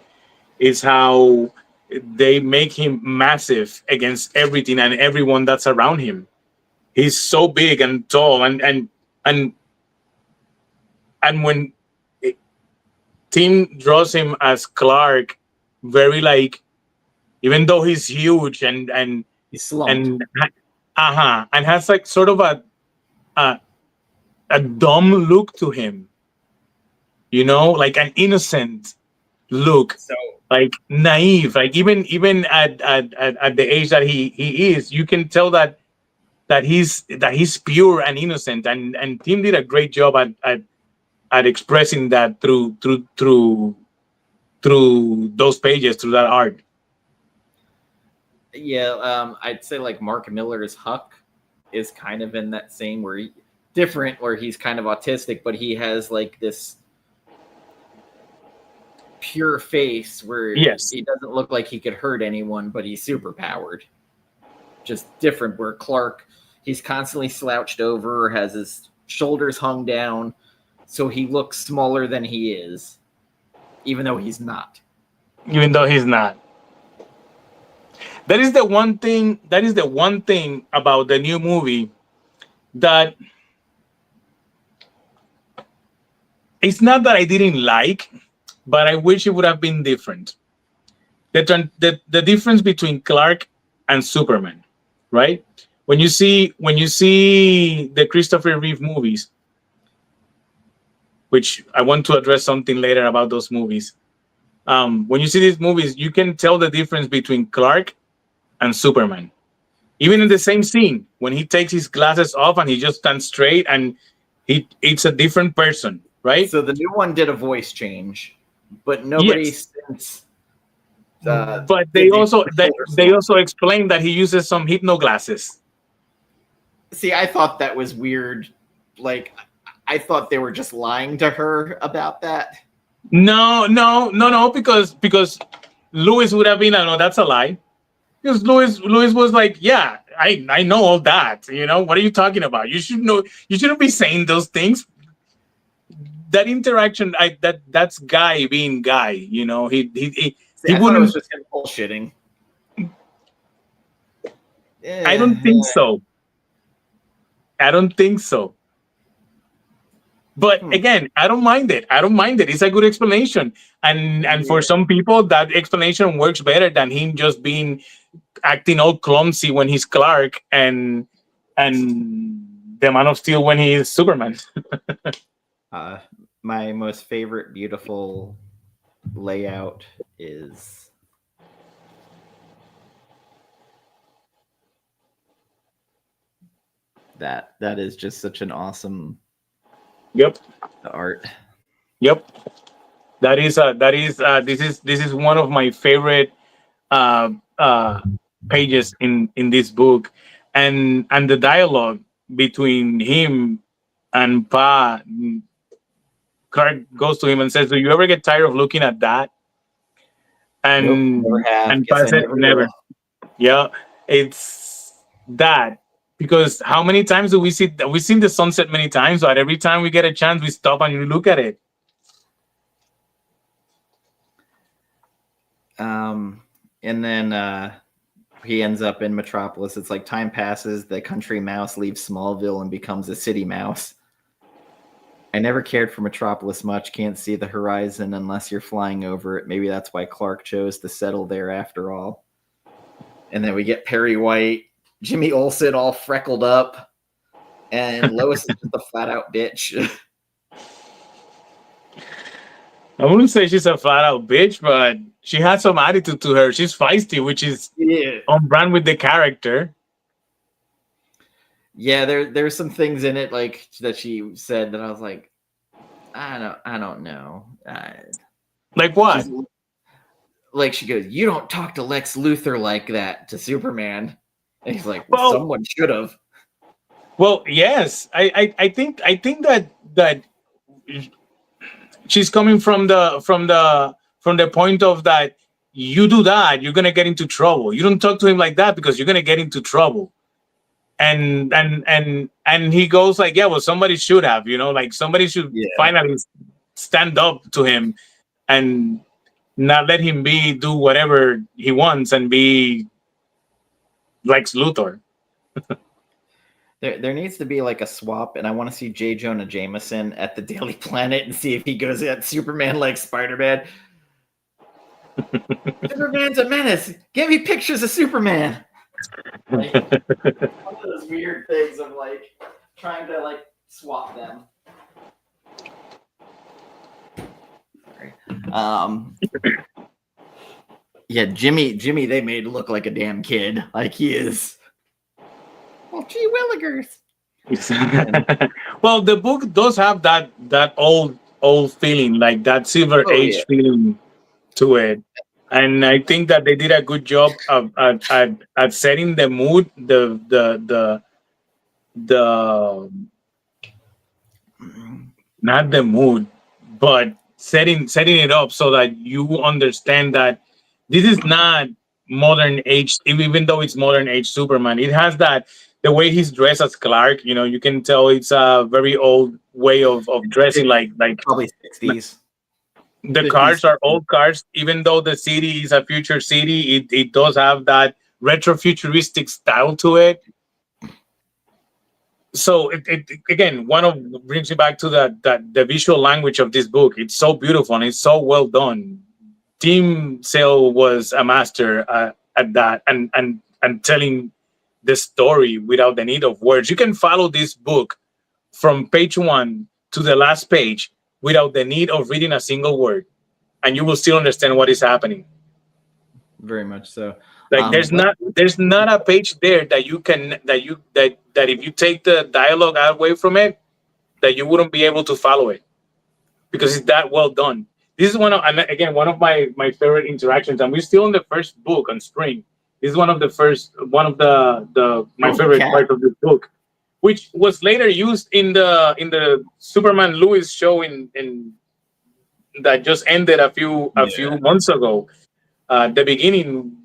Is how they make him massive against everything and everyone that's around him. He's so big and tall, and when Tim draws him as Clark, very like, even though he's huge and he's slumped. and has like sort of a dumb look to him, you know, like an innocent look. So, like naive, like even at the age that he is, you can tell that he's pure and innocent, and Tim did a great job at expressing that through those pages, through that art. Yeah, I'd say like Mark Miller's Huck is kind of in that same where he's kind of autistic, but he has like this pure face where he doesn't look like he could hurt anyone, but he's super powered. Just different, where Clark, he's constantly slouched over, has his shoulders hung down, so he looks smaller than he is, even though he's not. That is the one thing about the new movie that it's not that I didn't like, but I wish it would have been different. The difference between Clark and Superman, right? When you see the Christopher Reeve movies, which I want to address something later about those movies. When you see these movies, you can tell the difference between Clark and Superman. Even in the same scene, when he takes his glasses off and he just stands straight, and it's a different person, right? So the new one did a voice change. But nobody since. But they also explained that he uses some hypno glasses. See, I thought that was weird. Like, I thought they were just lying to her about that. No, because Louis would have been, no, that's a lie. Because Louis was like, yeah, I know all that. You know, what are you talking about? You should know. You shouldn't be saying those things. That interaction, that's Guy being Guy, you know. He wouldn't. It was just him bullshitting. I don't think so. I don't think so. But Hmm. again, I don't mind it. I don't mind it. It's a good explanation, and for Yeah. some people, that explanation works better than him just being acting all clumsy when he's Clark and the Man of Steel when he is Superman. Uh, my most favorite beautiful layout is that. That is just such an awesome Yep, art. yep. This is one of my favorite uh, uh, pages in this book, and the dialogue between him and Pa. Clark goes to him and says, "Do you ever get tired of looking at that?" Nope, never have. And Guess Pa I said, never "Never." will. Yeah, it's that, because how many times do we see? We've seen the sunset many times, but every time we get a chance, we stop and we look at it. And then he ends up in Metropolis. It's like time passes, the country mouse leaves Smallville and becomes a city mouse. I never cared for Metropolis much. Can't see the horizon unless you're flying over it. Maybe that's why Clark chose to settle there after all. And then we get Perry White, Jimmy Olsen all freckled up, and Lois is just a flat out bitch. I wouldn't say she's a flat out bitch, but she has some attitude to her. She's feisty, which is Yeah. on brand with the character. Yeah, there's some things in it like that she said that I was like, I don't know. Like what? She's like, she goes, "You don't talk to Lex Luthor like that," to Superman, and he's like, "Well, Well, someone should have." well, yes. I think that she's coming from the point of that, you do that, you're gonna get into trouble. You don't talk to him like that because you're gonna get into trouble. And he goes like, yeah, well, somebody should have, like somebody should Yeah, finally stand up to him and not let him do whatever he wants and be Lex Luthor. there needs to be like a swap, and I want to see J. Jonah Jameson at the Daily Planet and see if he goes at Superman like Spider-Man. Superman's a menace. Give me pictures of Superman. Like, one of those weird things of like trying to like swap them. Sorry. Yeah, Jimmy, they made look like a damn kid. Like he is. Well, gee willikers. Well, the book does have that old feeling, like that Silver Oh yeah. Age feeling to it, and I think that they did a good job of at setting the mood, the not the mood, but setting it up so that you understand that this is not modern age, even though it's modern age Superman. It has that, the way he's dressed as Clark. You can tell it's a very old way of dressing. Like Probably 60s. the 50s. cars are old cars, even though the city is a future city. It does have that retro futuristic style to it. So it again, one of brings me back to that the visual language of this book. It's so beautiful and it's so well done. Tim Sale was a master at that, and telling the story without the need of words. You can follow this book from page one to the last page without the need of reading a single word, and you will still understand what is happening. Very much so. Like there's Let's not a page there that you can that if you take the dialogue away from it, that you wouldn't be able to follow it, because it's that well done. This is one of my favorite interactions, and we're still in the first book on Spring. This is one of the my Holy favorite cat. parts of this book, which was later used in the Superman Lewis show in that just ended a few months ago. The beginning,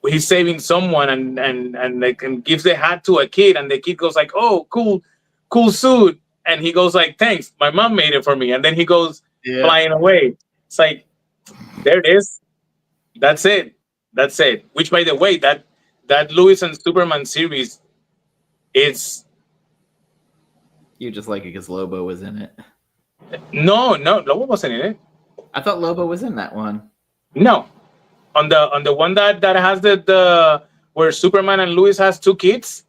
he's saving someone and like and gives the hat to a kid, and the kid goes like, "Oh, cool suit," and he goes like, "Thanks, my mom made it for me," and then he goes Yeah. flying away. It's like, there it is. That's it. Which, by the way, that Lewis and Superman series is You just like it because Lobo was in it. no, Lobo wasn't in it. I thought Lobo was in that one. No, on the one that has the where Superman and Lewis has two kids.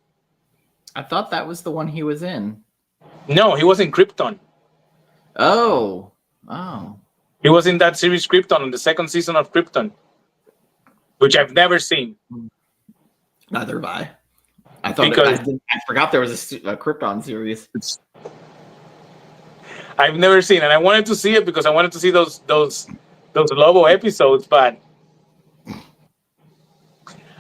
I thought that was the one he was in. No, he was in Krypton. Oh. He was in that series Krypton on the second season of Krypton, which I've never seen. Neither have I. I thought I forgot there was a Krypton series. I've never seen, and I wanted to see it because I wanted to see those Lobo episodes, but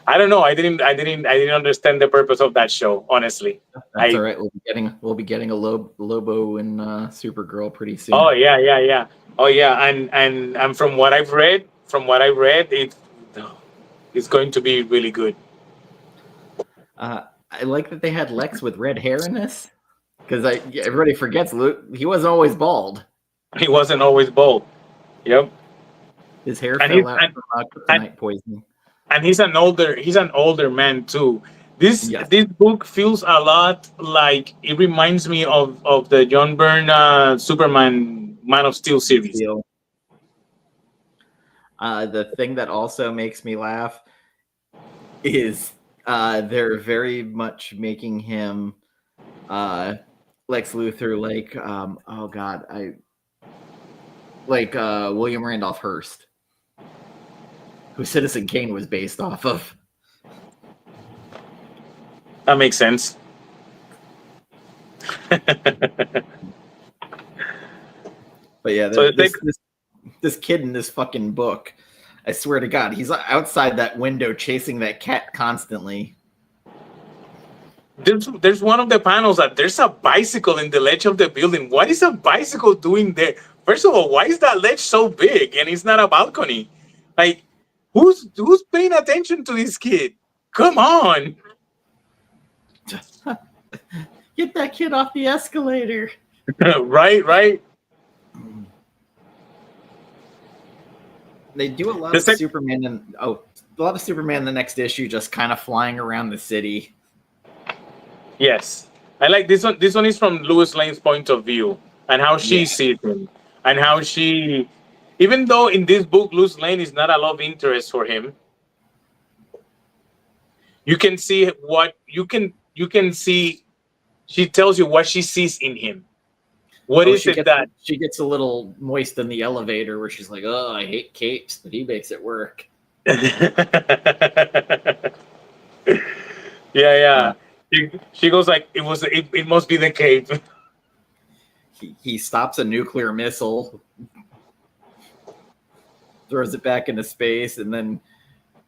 I don't know. I didn't understand the purpose of that show. Honestly, that's all right. We'll be getting a Lobo and Supergirl pretty soon. Oh yeah. Oh yeah, and from what I've read, it's going to be really good. I like that they had Lex with red hair in this because everybody forgets he wasn't always bald. He wasn't always bald. Yep. His hair fell out from kryptonite poisoning. And he's an older man too. This book feels a lot like it reminds me of the John Byrne Superman Man of Steel series. The thing that also makes me laugh is they're very much making him Lex Luthor like William Randolph Hearst, who Citizen Kane was based off of. That makes sense. But yeah, this kid in this fucking book, I swear to God, he's outside that window chasing that cat constantly. There's one of the panels that there's a bicycle in the ledge of the building. What is a bicycle doing there? First of all, why is that ledge so big and it's not a balcony? Like, who's paying attention to this kid? Come on. Get that kid off the escalator. Right. They do a lot of Superman in the next issue, just kind of flying around the city. Yes, I like this one. This one is from Lois Lane's point of view and how she sees him, and how she, even though in this book Lois Lane is not a love interest for him, you can see what you can see. She tells you what she sees in him. What is it that she gets a little moist in the elevator where she's like, "Oh, I hate capes, but he makes it work." Yeah. She goes like, it must be the cape. He stops a nuclear missile, throws it back into space, and then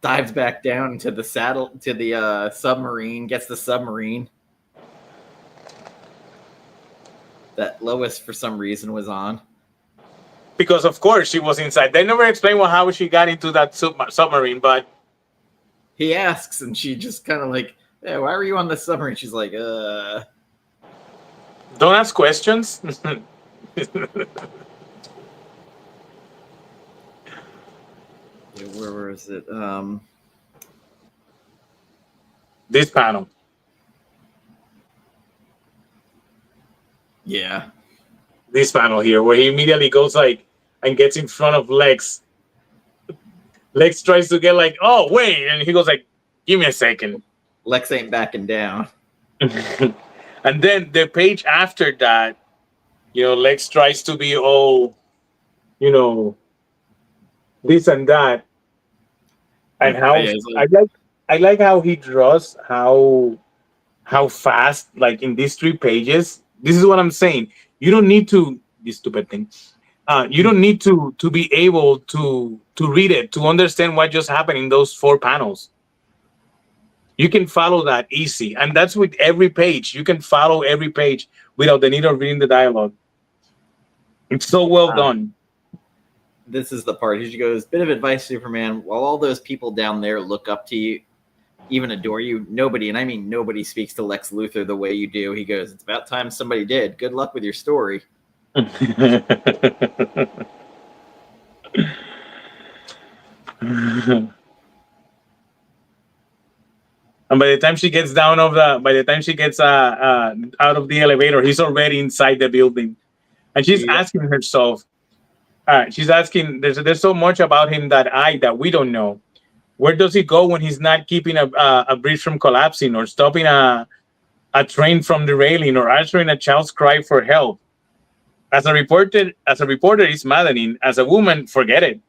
dives back down to the submarine, gets the submarine that Lois for some reason was on. Because of course she was inside. They never explain how she got into that submarine, but he asks, and she just kind of like, "Yeah, why were you on the submarine?" She's like, Don't ask questions. Where is it? This panel. Yeah. This panel here, where he immediately goes like and gets in front of Lex. Lex tries to get like, "Oh, wait," and he goes like, "Give me a second." Lex ain't backing down. And then the page after that, Lex tries to be all, this and that. And how I like how he draws how fast, like in these 3 pages. This is what I'm saying. You don't need to this stupid thing. You don't need to be able to read it to understand what just happened in those 4 panels. You can follow that easy, and that's with every page. You can follow every page without the need of reading the dialogue. It's so well done. This is the part. He goes, "Bit of advice, Superman. While all those people down there look up to you, even adore you, nobody, and I mean nobody, speaks to Lex Luthor the way you do." He goes, "It's about time somebody did. Good luck with your story." And by the time she gets down of the, by the time she gets out of the elevator, he's already inside the building, and she's Yep. asking herself, she's asking, there's so much about him that we don't know. Where does he go when he's not keeping a bridge from collapsing, or stopping a train from derailing, or answering a child's cry for help? As a reporter, it's maddening. As a woman, forget it.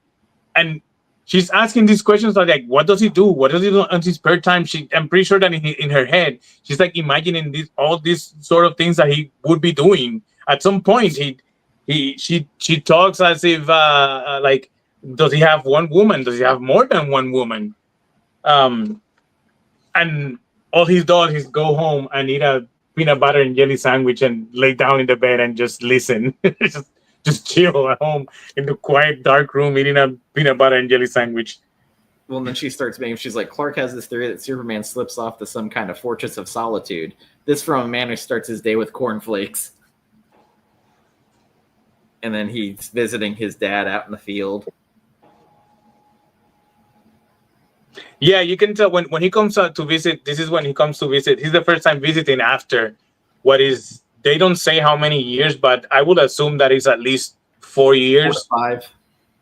And she's asking these questions like, what does he do? What does he do on his spare time? I'm pretty sure that in her head, she's like imagining all these sort of things that he would be doing. At some point, she talks as if like, does he have one woman? Does he have more than one woman? Um, and all he does is go home and eat a peanut butter and jelly sandwich and lay down in the bed and just listen. just chill at home in the quiet dark room eating a peanut butter and jelly sandwich. Well, and then she starts making. She's like, Clark has this theory that Superman slips off to some kind of fortress of solitude. This from a man who starts his day with cornflakes, and then he's visiting his dad out in the field. Yeah, you can tell when he comes out to visit. This is when he comes to visit. He's the first time visiting after what is. They don't say how many years, but I would assume that it's at least 4 years. 4 to 5.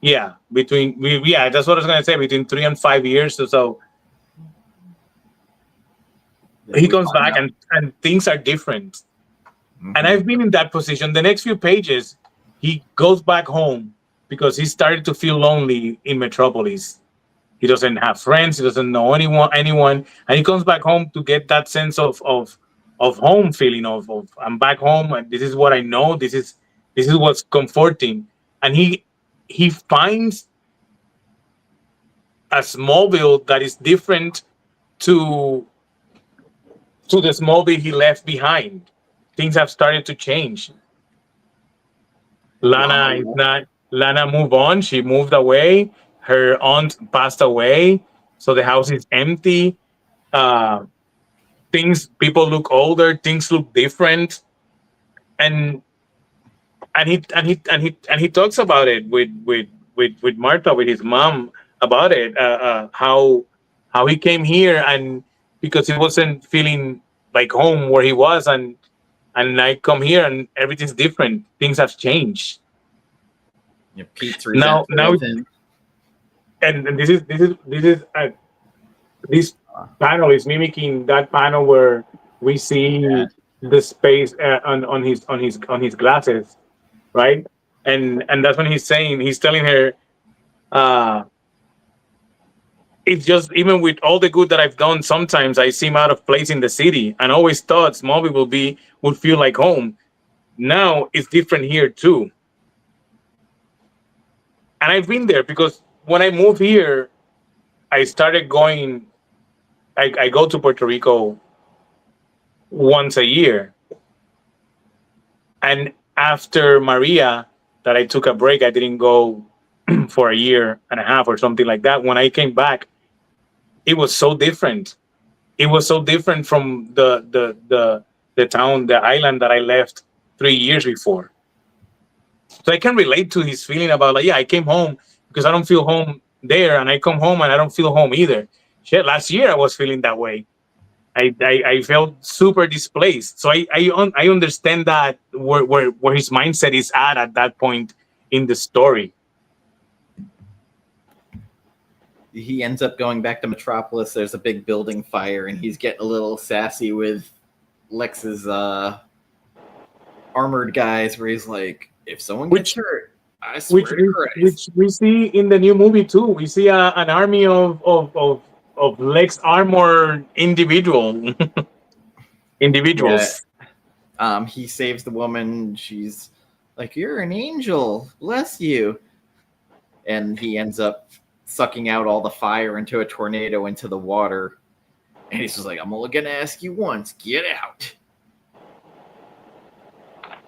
Yeah, yeah, that's what I was gonna say. Between 3 and 5 years or so. He comes back and things are different. Mm-hmm. And I've been in that position. The next few pages, he goes back home because he started to feel lonely in Metropolis. He doesn't have friends. He doesn't know anyone, and he comes back home to get that sense of home feeling of I'm back home, and this is what I know. This is what's comforting, and he finds a Smallville that is different to the Smallville he left behind. Things have started to change. Lana moved on. She moved away. Her aunt passed away, so the house is empty. People look older. Things look different, and he talks about it with Martha, with his mom, about it. How he came here, and because he wasn't feeling like home where he was, and I come here and everything's different. Things have changed. Yeah, Pete's now. And this panel is mimicking that panel where we see the space on his glasses, right? And that's when he's telling her, it's just, even with all the good that I've done, sometimes I seem out of place in the city, and always thought Smallville would feel like home. Now it's different here too, and I've been there because when I moved here, I started going. I go to Puerto Rico once a year, and after Maria, that I took a break. I didn't go for a year and a half or something like that. When I came back, it was so different. It was so different from the town, the island that I left 3 years before. So I can relate to his feeling about, like, yeah, I came home because I don't feel home there, and I come home and I don't feel home either. Shit, last year I was feeling that way. I felt super displaced. So I understand that where his mindset is at that point in the story. He ends up going back to Metropolis. There's a big building fire, and he's getting a little sassy with Lex's armored guys, where he's like, if someone gets hurt, I swear to Christ. Which we see in the new movie too. We see an army of Lex armored individuals. Yeah. He saves the woman. She's like, you're an angel. Bless you. And he ends up sucking out all the fire into a tornado into the water. And he's just like, I'm only going to ask you once. Get out.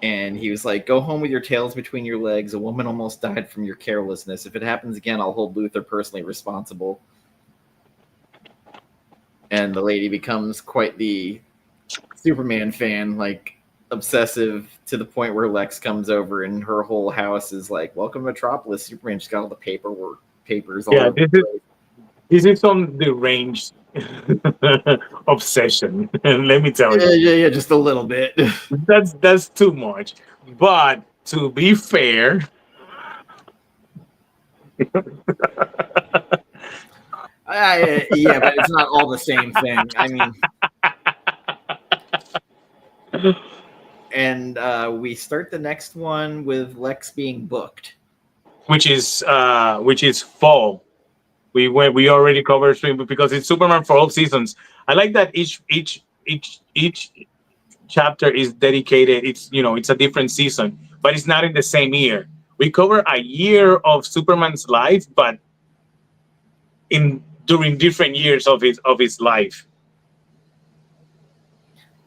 And he was like, go home with your tails between your legs. A woman almost died from your carelessness. If it happens again, I'll hold Luthor personally responsible. And the lady becomes quite the Superman fan, like obsessive, to the point where Lex comes over and her whole house is like, welcome to Metropolis. Superman just got all the papers all over. This is some deranged obsession. Let me tell Yeah, you, yeah, yeah, just a little bit. that's too much. But to be fair, Yeah, but it's not all the same thing. I mean, and we start the next one with Lex being booked. which is fall. We already covered spring because it's Superman for all seasons. I like that each chapter is dedicated. It's a different season, but it's not in the same year. We cover a year of Superman's life, but in during different years of his life.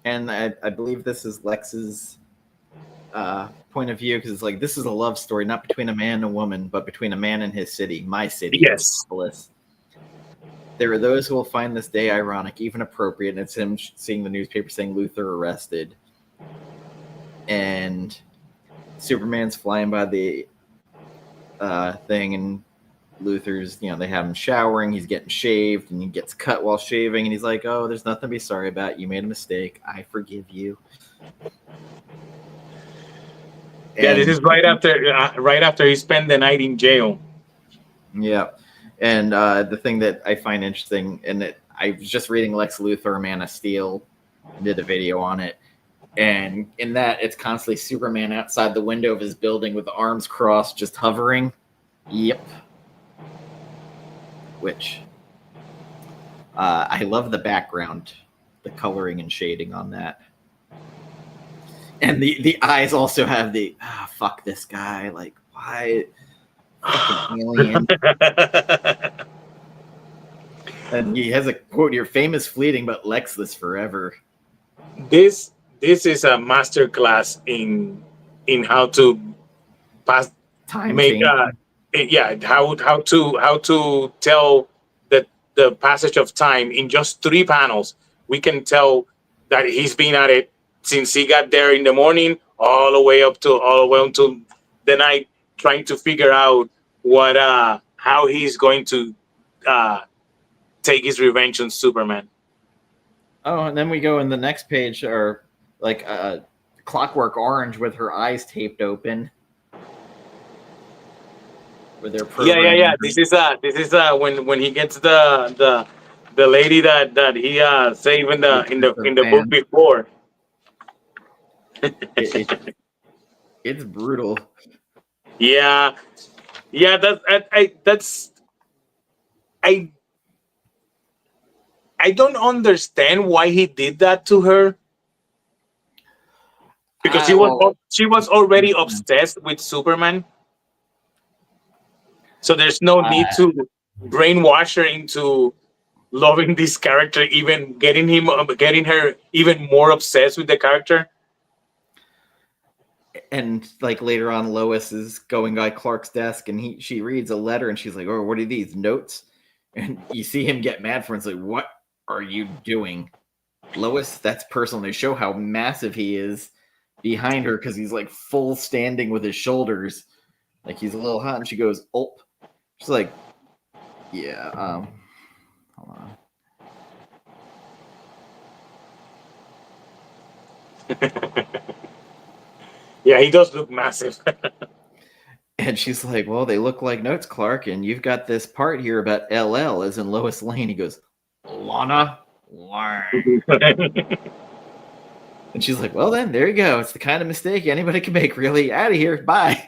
And I believe this is Lex's point of view because it's like this is a love story not between a man and a woman, but between a man and his city, my city, Yes. Metropolis. There are those who will find this day ironic, even appropriate. And it's him seeing the newspaper saying Luthor arrested, and Superman's flying by the thing, and Luthor's, they have him showering, he's getting shaved, and he gets cut while shaving, and he's like, "Oh, there's nothing to be sorry about. You made a mistake. I forgive you." Yeah, this And is right after he spent the night in jail. yeah, and the thing that I find interesting, and that I was just reading Lex Luthor, Man of Steel, did a video on it, and in that it's constantly Superman outside the window of his building with the arms crossed, just hovering. Yep. Which I love the background, the coloring and shading on that. And the eyes also have the fuck this guy, like why fucking alien. And he has a quote here, famous fleeting but Lexless forever. This is a master class in how to pass Time make change. yeah, how to tell the passage of time in just 3 panels. We can tell that he's been at it since he got there in the morning all the way until the night, trying to figure out what how he's going to uh take his revenge on Superman. Oh, and then we go in the next page, or like Clockwork Orange with her eyes taped open. Where they're programming. Yeah. This is when he gets the lady that he saved in the book Fans. before. It's brutal. Yeah, yeah. I I don't understand why he did that to her, because she was already obsessed with Superman. So there's no need to brainwash her into loving this character, even getting her even more obsessed with the character. And like later on, Lois is going by Clark's desk, and she reads a letter, and she's like, "Oh, what are these notes?" And you see him get mad for it. It's like, "What are you doing, Lois? That's personal." They show how massive he is behind her because he's like full standing with his shoulders, like he's a little hot. And she goes, "Oh," she's like, "Yeah, hold on." Yeah, he does look massive. And she's like, "Well, they look like notes, Clark, and you've got this part here about LL as in Lois Lane." He goes, "Lana Lang." And she's like, "Well, then, there you go. It's the kind of mistake anybody can make, really. Out of here. Bye."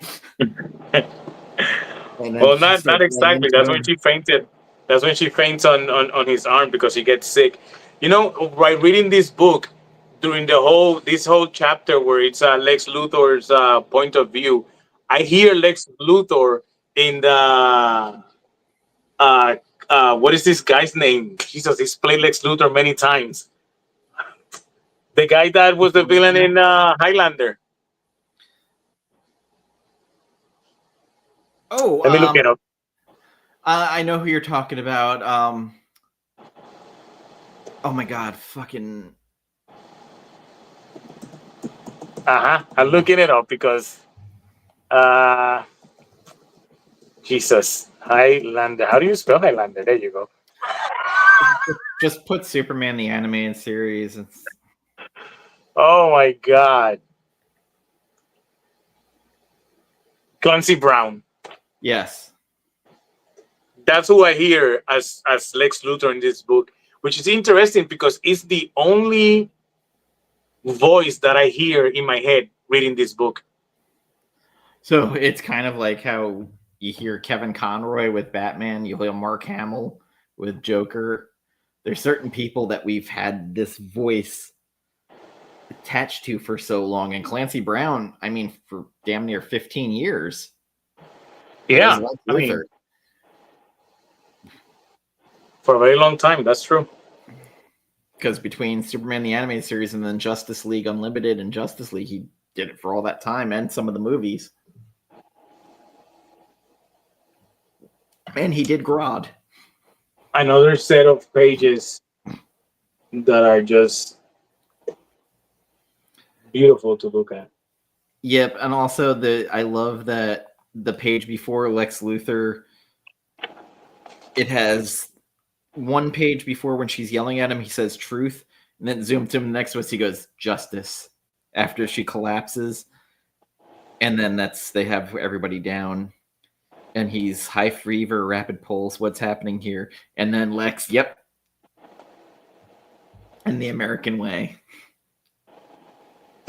Well, not exactly. That's when she fainted. That's when she faints on his arm because he gets sick. By reading this book during this whole chapter where it's Lex Luthor's point of view, I hear Lex Luthor in the what is this guy's name? Jesus, he's played Lex Luthor many times. The guy that was the villain in Highlander. Oh, Let me look it up. I know who you're talking about. Oh my God, fucking. I'm looking it up because Jesus, Highlander. How do you spell Highlander? There you go. Just put Superman the animated series. Oh my God. Clancy Brown. Yes. That's who I hear as Lex Luthor in this book, which is interesting because it's the only voice that I hear in my head reading this book. So it's kind of like how you hear Kevin Conroy with Batman, you hear Mark Hamill with Joker. There's certain people that we've had this voice attached to for so long. And Clancy Brown, I mean, for damn near 15 years. Yeah, as Lex I Luthor. mean, for a very long time. That's true. Because between Superman the animated series and then Justice League Unlimited and Justice League, he did it for all that time and some of the movies. And he did Grodd. Another set of pages that are just beautiful to look at. Yep, and also I love that the page before Lex Luthor, it has one page before when she's yelling at him, he says truth, and then zoom to him next to us, he goes justice after she collapses. And then they have everybody down. And he's high fever, rapid pulse. What's happening here? And then Lex, yep. And the American way.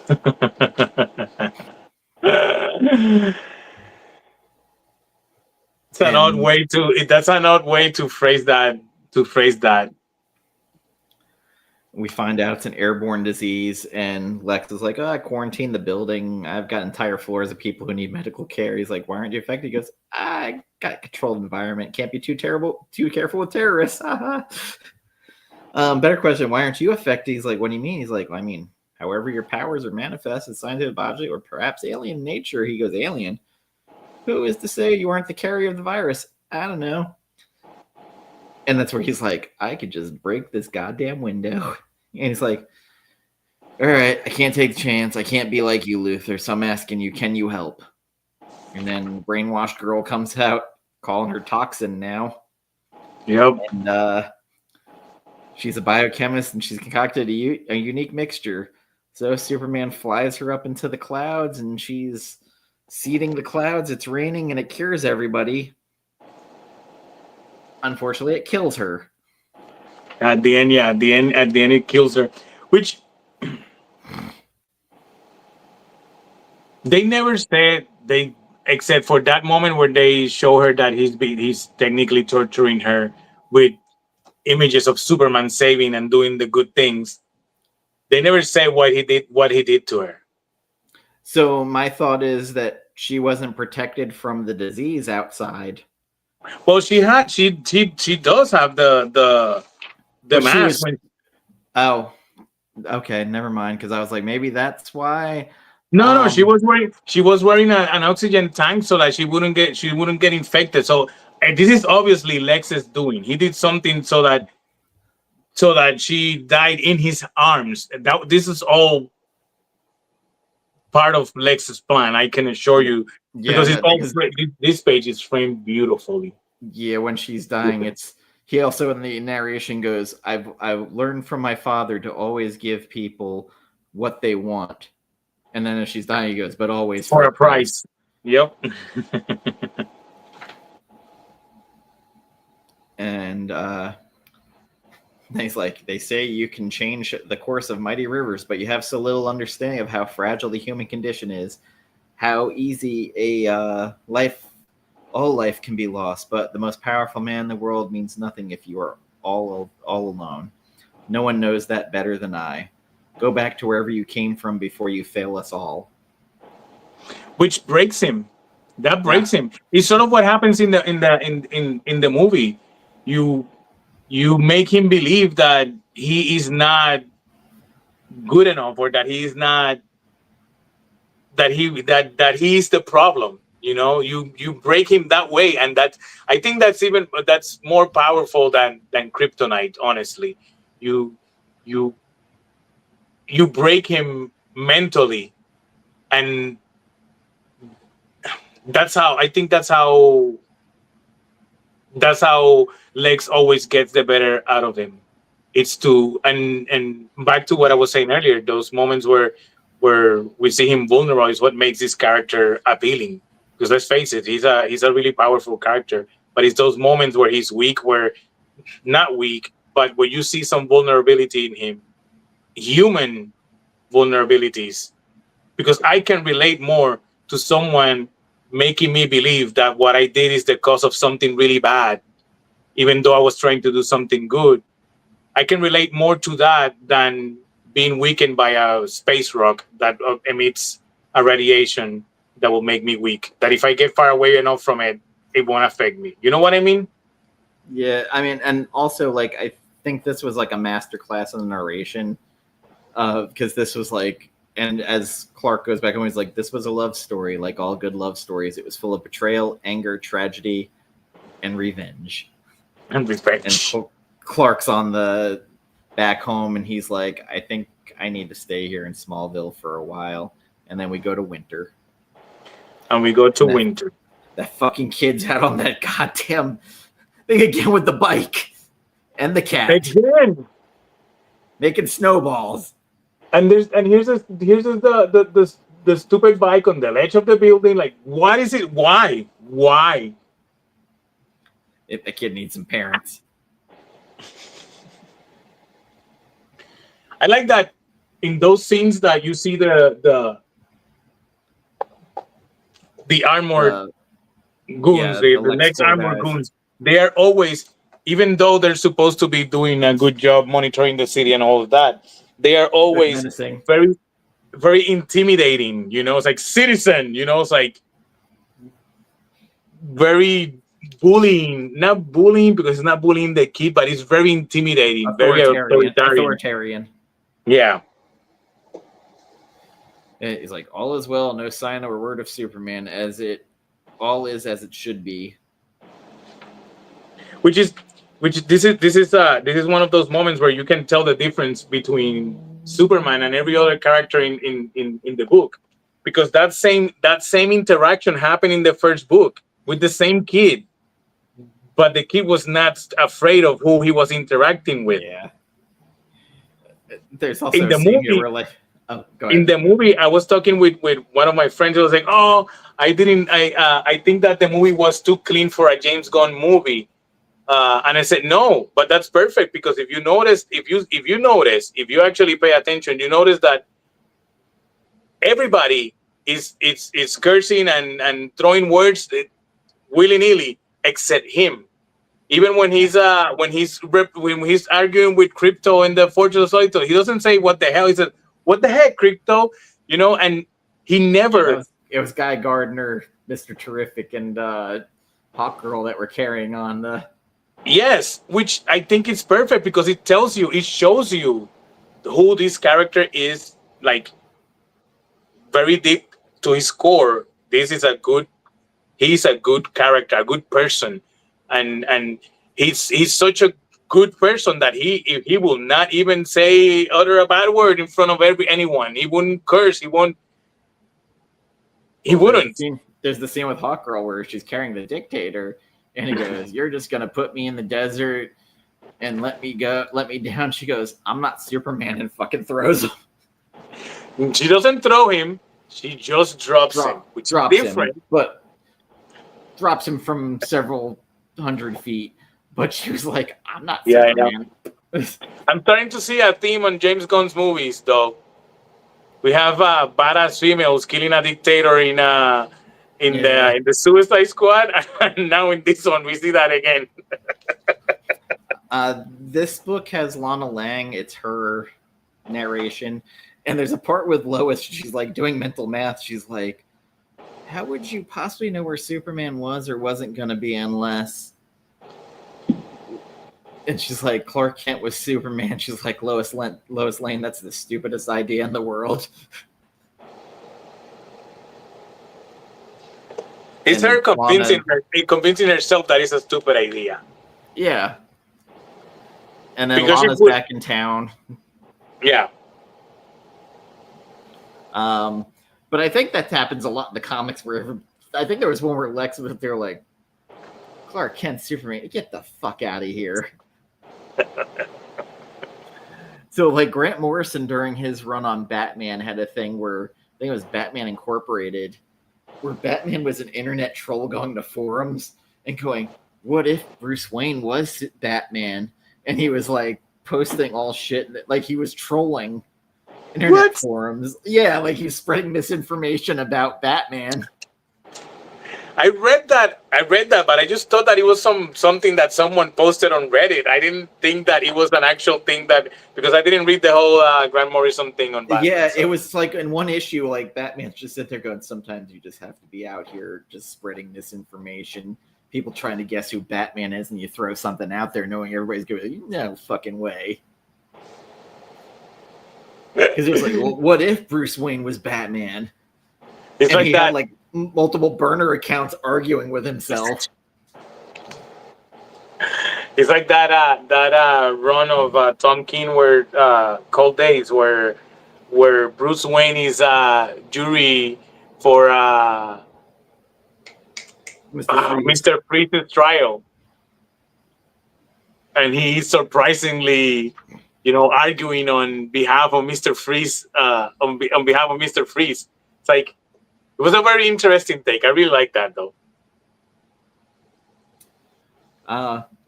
It's an odd way to. That's an odd way to phrase that. We find out it's an airborne disease, and Lex is like, "Oh, I quarantined the building. I've got entire floors of people who need medical care." He's like, "Why aren't you affected?" He goes, "I got a controlled environment. Can't be too careful with terrorists." Better question: why aren't you affected? He's like, "What do you mean?" He's like, well, "I mean, however your powers are manifested, scientific, biology, or perhaps alien nature." He goes, "Alien? Who is to say you aren't the carrier of the virus? I don't know." And that's where he's like, "I could just break this goddamn window." And he's like, "All right, I can't take the chance. I can't be like you, Luthor. So I'm asking you, can you help?" And then brainwashed girl comes out, calling her toxin now. Yep. And she's a biochemist, and she's concocted a unique mixture. So Superman flies her up into the clouds, and she's seeding the clouds. It's raining, and it cures everybody. Unfortunately, it kills her. At the end, yeah. At the end, it kills her. Which they never said they, except for that moment where they show her that he's technically torturing her with images of Superman saving and doing the good things. They never say what he did to her. So my thought is that she wasn't protected from the disease outside. Well, she does have the mask. Oh, okay, never mind. Because I was like, maybe that's why. No, she was wearing an oxygen tank so that she wouldn't get infected. So this is obviously Lex's doing. He did something so that she died in his arms. This is all part of Lex's plan. I can assure you, because this page is framed beautifully. Yeah, when she's dying, he also in the narration goes, I've learned from my father to always give people what they want. And then as she's dying, he goes, but always for a price. Yep. And he's like, they say you can change the course of mighty rivers, but you have so little understanding of how fragile the human condition is, how easy all life can be lost. But the most powerful man in the world means nothing if you are all alone. No one knows that better than I. Go back to wherever you came from before you fail us all. Which breaks him. That breaks him. It's sort of what happens in the movie. You make him believe that he is not good enough, or that he is not that he is the problem. You break him that way, and I think that's more powerful than kryptonite. Honestly, you break him mentally, and that's how That's how Lex always gets the better out of him. It's to and back to what I was saying earlier. Those moments where we see him vulnerable is what makes this character appealing. Because let's face it, he's a really powerful character. But it's those moments where he's weak, where not weak, but where you see some vulnerability in him, human vulnerabilities. Because I can relate more to someone making me believe that what I did is the cause of something really bad, even though I was trying to do something good. I can relate more to that than being weakened by a space rock that emits a radiation that will make me weak. That if I get far away enough from it, it won't affect me. You know what I mean? Yeah, I mean, and also like I think this was like a master class in the narration, because this was like, and as Clark goes back and he's like, this was a love story, like all good love stories. It was full of betrayal, anger, tragedy, and revenge. And revenge. And Clark's on the back home, and he's like, I think I need to stay here in Smallville for a while. And then we go to winter. And we go to winter. That fucking kid's out on that goddamn thing again with the bike and the cat. Again. Making snowballs. And here's the stupid bike on the ledge of the building. Like, what is it? Why? If the kid needs some parents. I like that in those scenes that you see the armored goons, the next armored goons. They are always, even though they're supposed to be doing a good job monitoring the city and all of that, they are always very, very intimidating. You know, it's like citizen. You know, it's like very bullying. Not bullying because it's not bullying the kid, but it's very intimidating. Authoritarian. Yeah. He's like, all is well, no sign or word of Superman, all is as it should be. This is one of those moments where you can tell the difference between Superman and every other character in the book, because that same interaction happened in the first book with the same kid, but the kid was not afraid of who he was interacting with. Yeah. There's also in the movie where like, in the movie, I was talking with one of my friends. I was like, "Oh, I think that the movie was too clean for a James Gunn movie." And I said, "No, but that's perfect, because if you actually pay attention, you notice that everybody is cursing and throwing words willy nilly except him. Even when he's arguing with Crypto in the Fortress of Solitude, he doesn't say what the hell. He said, "What the heck, Crypto?" You know, and he never. It was Guy Gardner, Mr. Terrific, and Hawk Girl that were carrying on the. Yes, which I think is perfect, because it shows you who this character is, like very deep to his core. He's a good character, a good person. And he's such a good person that he will not even utter a bad word in front of anyone. He wouldn't curse. He wouldn't. There's the scene with Hawk Girl where she's carrying the dictator, and he goes, "You're just gonna put me in the desert and let me down." She goes, "I'm not Superman," and fucking throws him. She doesn't throw him. She just drops him, which is different. But drops him from several 100 feet, but she was like, "I'm not Superman." I'm starting to see a theme on James Gunn's movies, though. We have badass females killing a dictator in the Suicide Squad, and now in this one we see that again. This book has Lana Lang. It's her narration, and there's a part with Lois. She's like doing mental math. She's like, how would you possibly know where Superman was or wasn't going to be unless... And she's like, Clark Kent was Superman. She's like, Lois Lane, that's the stupidest idea in the world. It's her convincing herself that it's a stupid idea. Yeah. And then Lana's back in town. Yeah. But I think that happens a lot in the comics where I think there was one where Lex was there like, Clark Kent, Superman, get the fuck out of here. So, like, Grant Morrison during his run on Batman had a thing where I think it was Batman Incorporated, where Batman was an internet troll going to forums and going, "What if Bruce Wayne was Batman?" And he was like posting all shit that, like, he was trolling internet forums. Yeah, like he was spreading misinformation about Batman. I read that, but I just thought that it was something that someone posted on Reddit. I didn't think that it was an actual thing because I didn't read the whole Grant Morrison thing on Batman. Yeah, so. It was like in one issue, like Batman's just sit there going, sometimes you just have to be out here just spreading misinformation. People trying to guess who Batman is, and you throw something out there knowing everybody's going, no fucking way. Because it was like, well, what if Bruce Wayne was Batman? It's and like he that. Had like multiple burner accounts arguing with himself. It's like that run of Tom King where Cold Days where Bruce Wayne is jury for Mr. Freeze's trial, and he is surprisingly, arguing on behalf of Mr. Freeze, on behalf of Mr. Freeze. It's like, it was a very interesting take. I really like that, though.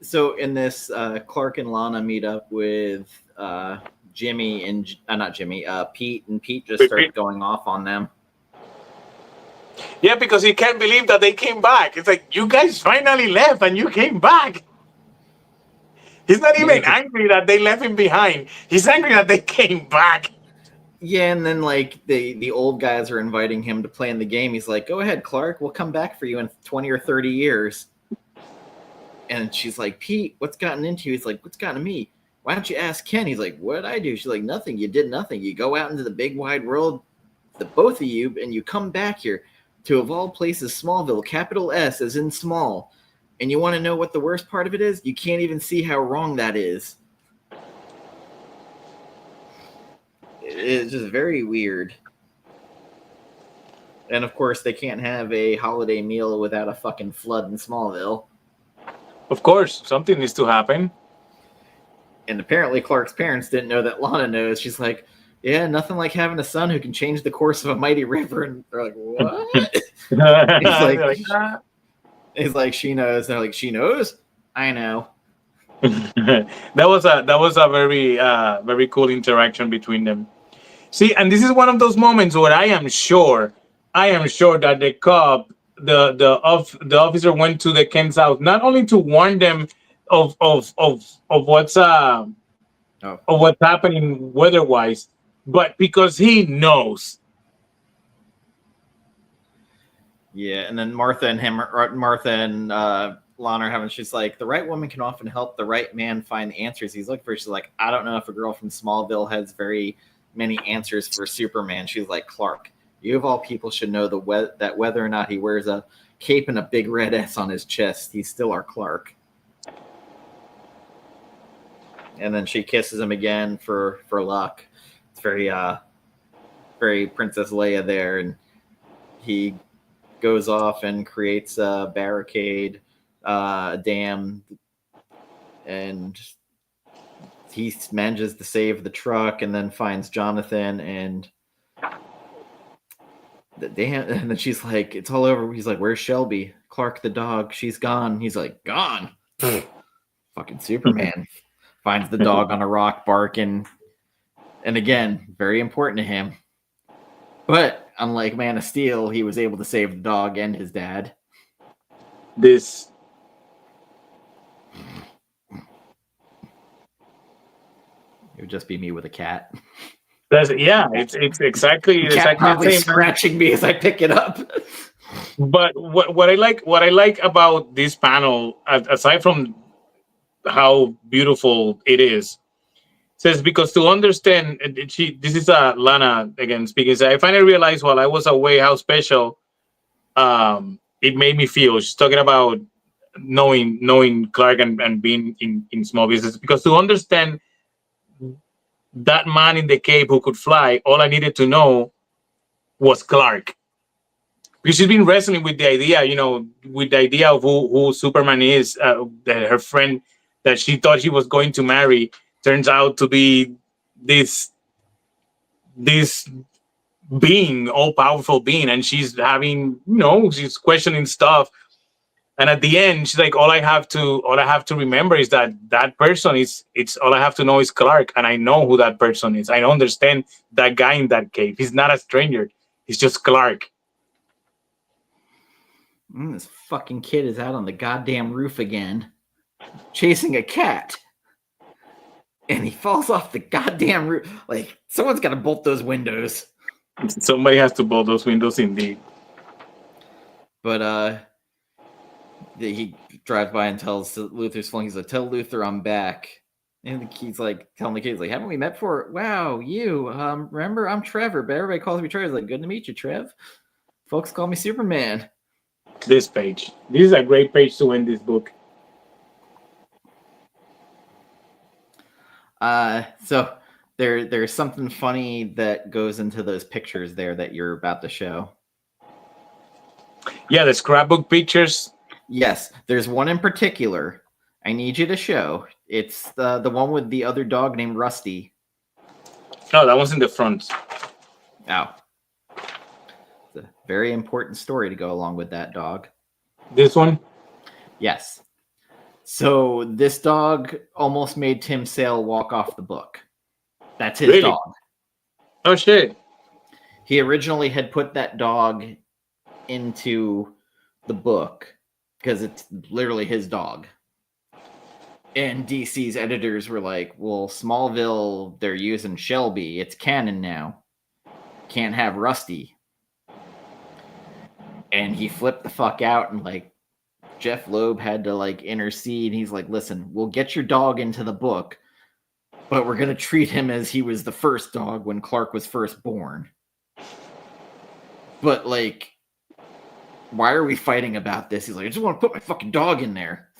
So in this, Clark and Lana meet up with Jimmy and not Jimmy, Pete, and Pete just starts going off on them. Yeah, because he can't believe that they came back. It's like, you guys finally left and you came back. He's not even angry that they left him behind. He's angry that they came back. Yeah, and then like the old guys are inviting him to play in the game. He's like, go ahead, Clark. We'll come back for you in 20 or 30 years. And she's like, Pete, what's gotten into you? He's like, what's gotten to me? Why don't you ask Ken? He's like, what did I do? She's like, nothing. You did nothing. You go out into the big wide world, the both of you, and you come back here to, of all places, Smallville, capital S as in small. And you want to know what the worst part of it is? You can't even see how wrong that is. It's just very weird. And of course, they can't have a holiday meal without a fucking flood in Smallville. Of course, something needs to happen. And apparently Clark's parents didn't know that Lana knows. She's like, yeah, nothing like having a son who can change the course of a mighty river. And they're like, what? He's like, she knows. They're like, she knows? I know. That was a very very cool interaction between them. See, and this is one of those moments where I am sure that the cop, the officer went to the Kent's house not only to warn them of what's happening weather-wise, but because he knows. Yeah, and then Martha and Lana are having, she's like, the right woman can often help the right man find the answers he's looking for. She's like, I don't know if a girl from Smallville has very many answers for Superman. She's like, Clark, you of all people should know that whether or not he wears a cape and a big red S on his chest, he's still our Clark. And then she kisses him again for luck. It's very very Princess Leia there, and he goes off and creates a barricade, a dam, and he manages to save the truck and then finds Jonathan and the dam. And then she's like, it's all over. He's like, where's Shelby? Clark the dog. She's gone. He's like, gone. Fucking Superman. Finds the dog on a rock barking. And again, very important to him. But unlike Man of Steel, he was able to save the dog and his dad. This. It would just be me with a cat. It's exactly the cat probably scratching me as I pick it up. But what I like about this panel, aside from how beautiful it is, says, because to understand, this is Lana again speaking. So I finally realized while I was away how special it made me feel. She's talking about knowing Clark and being in small business, because to understand that man in the cape who could fly, all I needed to know was Clark. because she's been wrestling with the idea, with the idea of who Superman is. That her friend that she thought he was going to marry turns out to be this being, all powerful being, and she's having, she's questioning stuff. And at the end, she's like, all I have to remember is that person is, it's all I have to know is Clark, and I know who that person is. I understand that guy in that cave. He's not a stranger. He's just Clark. This fucking kid is out on the goddamn roof again, chasing a cat. And he falls off the goddamn roof. Like, someone's got to bolt those windows. Somebody has to bolt those windows, indeed. But he drives by and tells Luther's phone, he's like, tell Luther I'm back. And he's like, telling the kids, like, haven't we met before? Wow, you. Remember, I'm Trevor, but everybody calls me Trevor. He's like, good to meet you, Trev. Folks call me Superman. This page. This is a great page to end this book. So there's something funny that goes into those pictures there that you're about to show. Yeah, the scrapbook pictures. Yes, there's one in particular I need you to show. It's the one with the other dog named Rusty. Oh, that one's in the front. Oh. It's a very important story to go along with that dog. This one? Yes. So this dog almost made Tim Sale walk off the book. That's his dog. Oh, shit. He originally had put that dog into the book because it's literally his dog. And DC's editors were like, well, Smallville, they're using Shelby. It's canon now. Can't have Rusty. And he flipped the fuck out, and like Jeph Loeb had to like intercede. He's like, listen, we'll get your dog into the book, but we're going to treat him as he was the first dog when Clark was first born. But like, why are we fighting about this? He's like, I just want to put my fucking dog in there.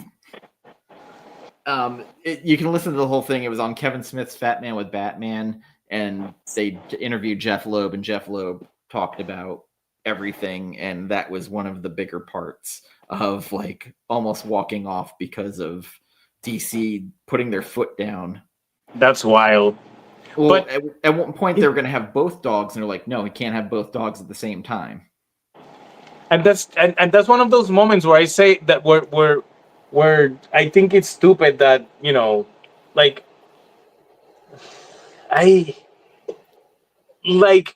You can listen to the whole thing. It was on Kevin Smith's Fat Man with Batman, and they interviewed Jeph Loeb, and Jeph Loeb talked about everything, and that was one of the bigger parts of like almost walking off because of DC putting their foot down. That's wild. Well, but at one point they were going to have both dogs, and they're like, no, we can't have both dogs at the same time. And that's one of those moments where I say that where I think it's stupid that, like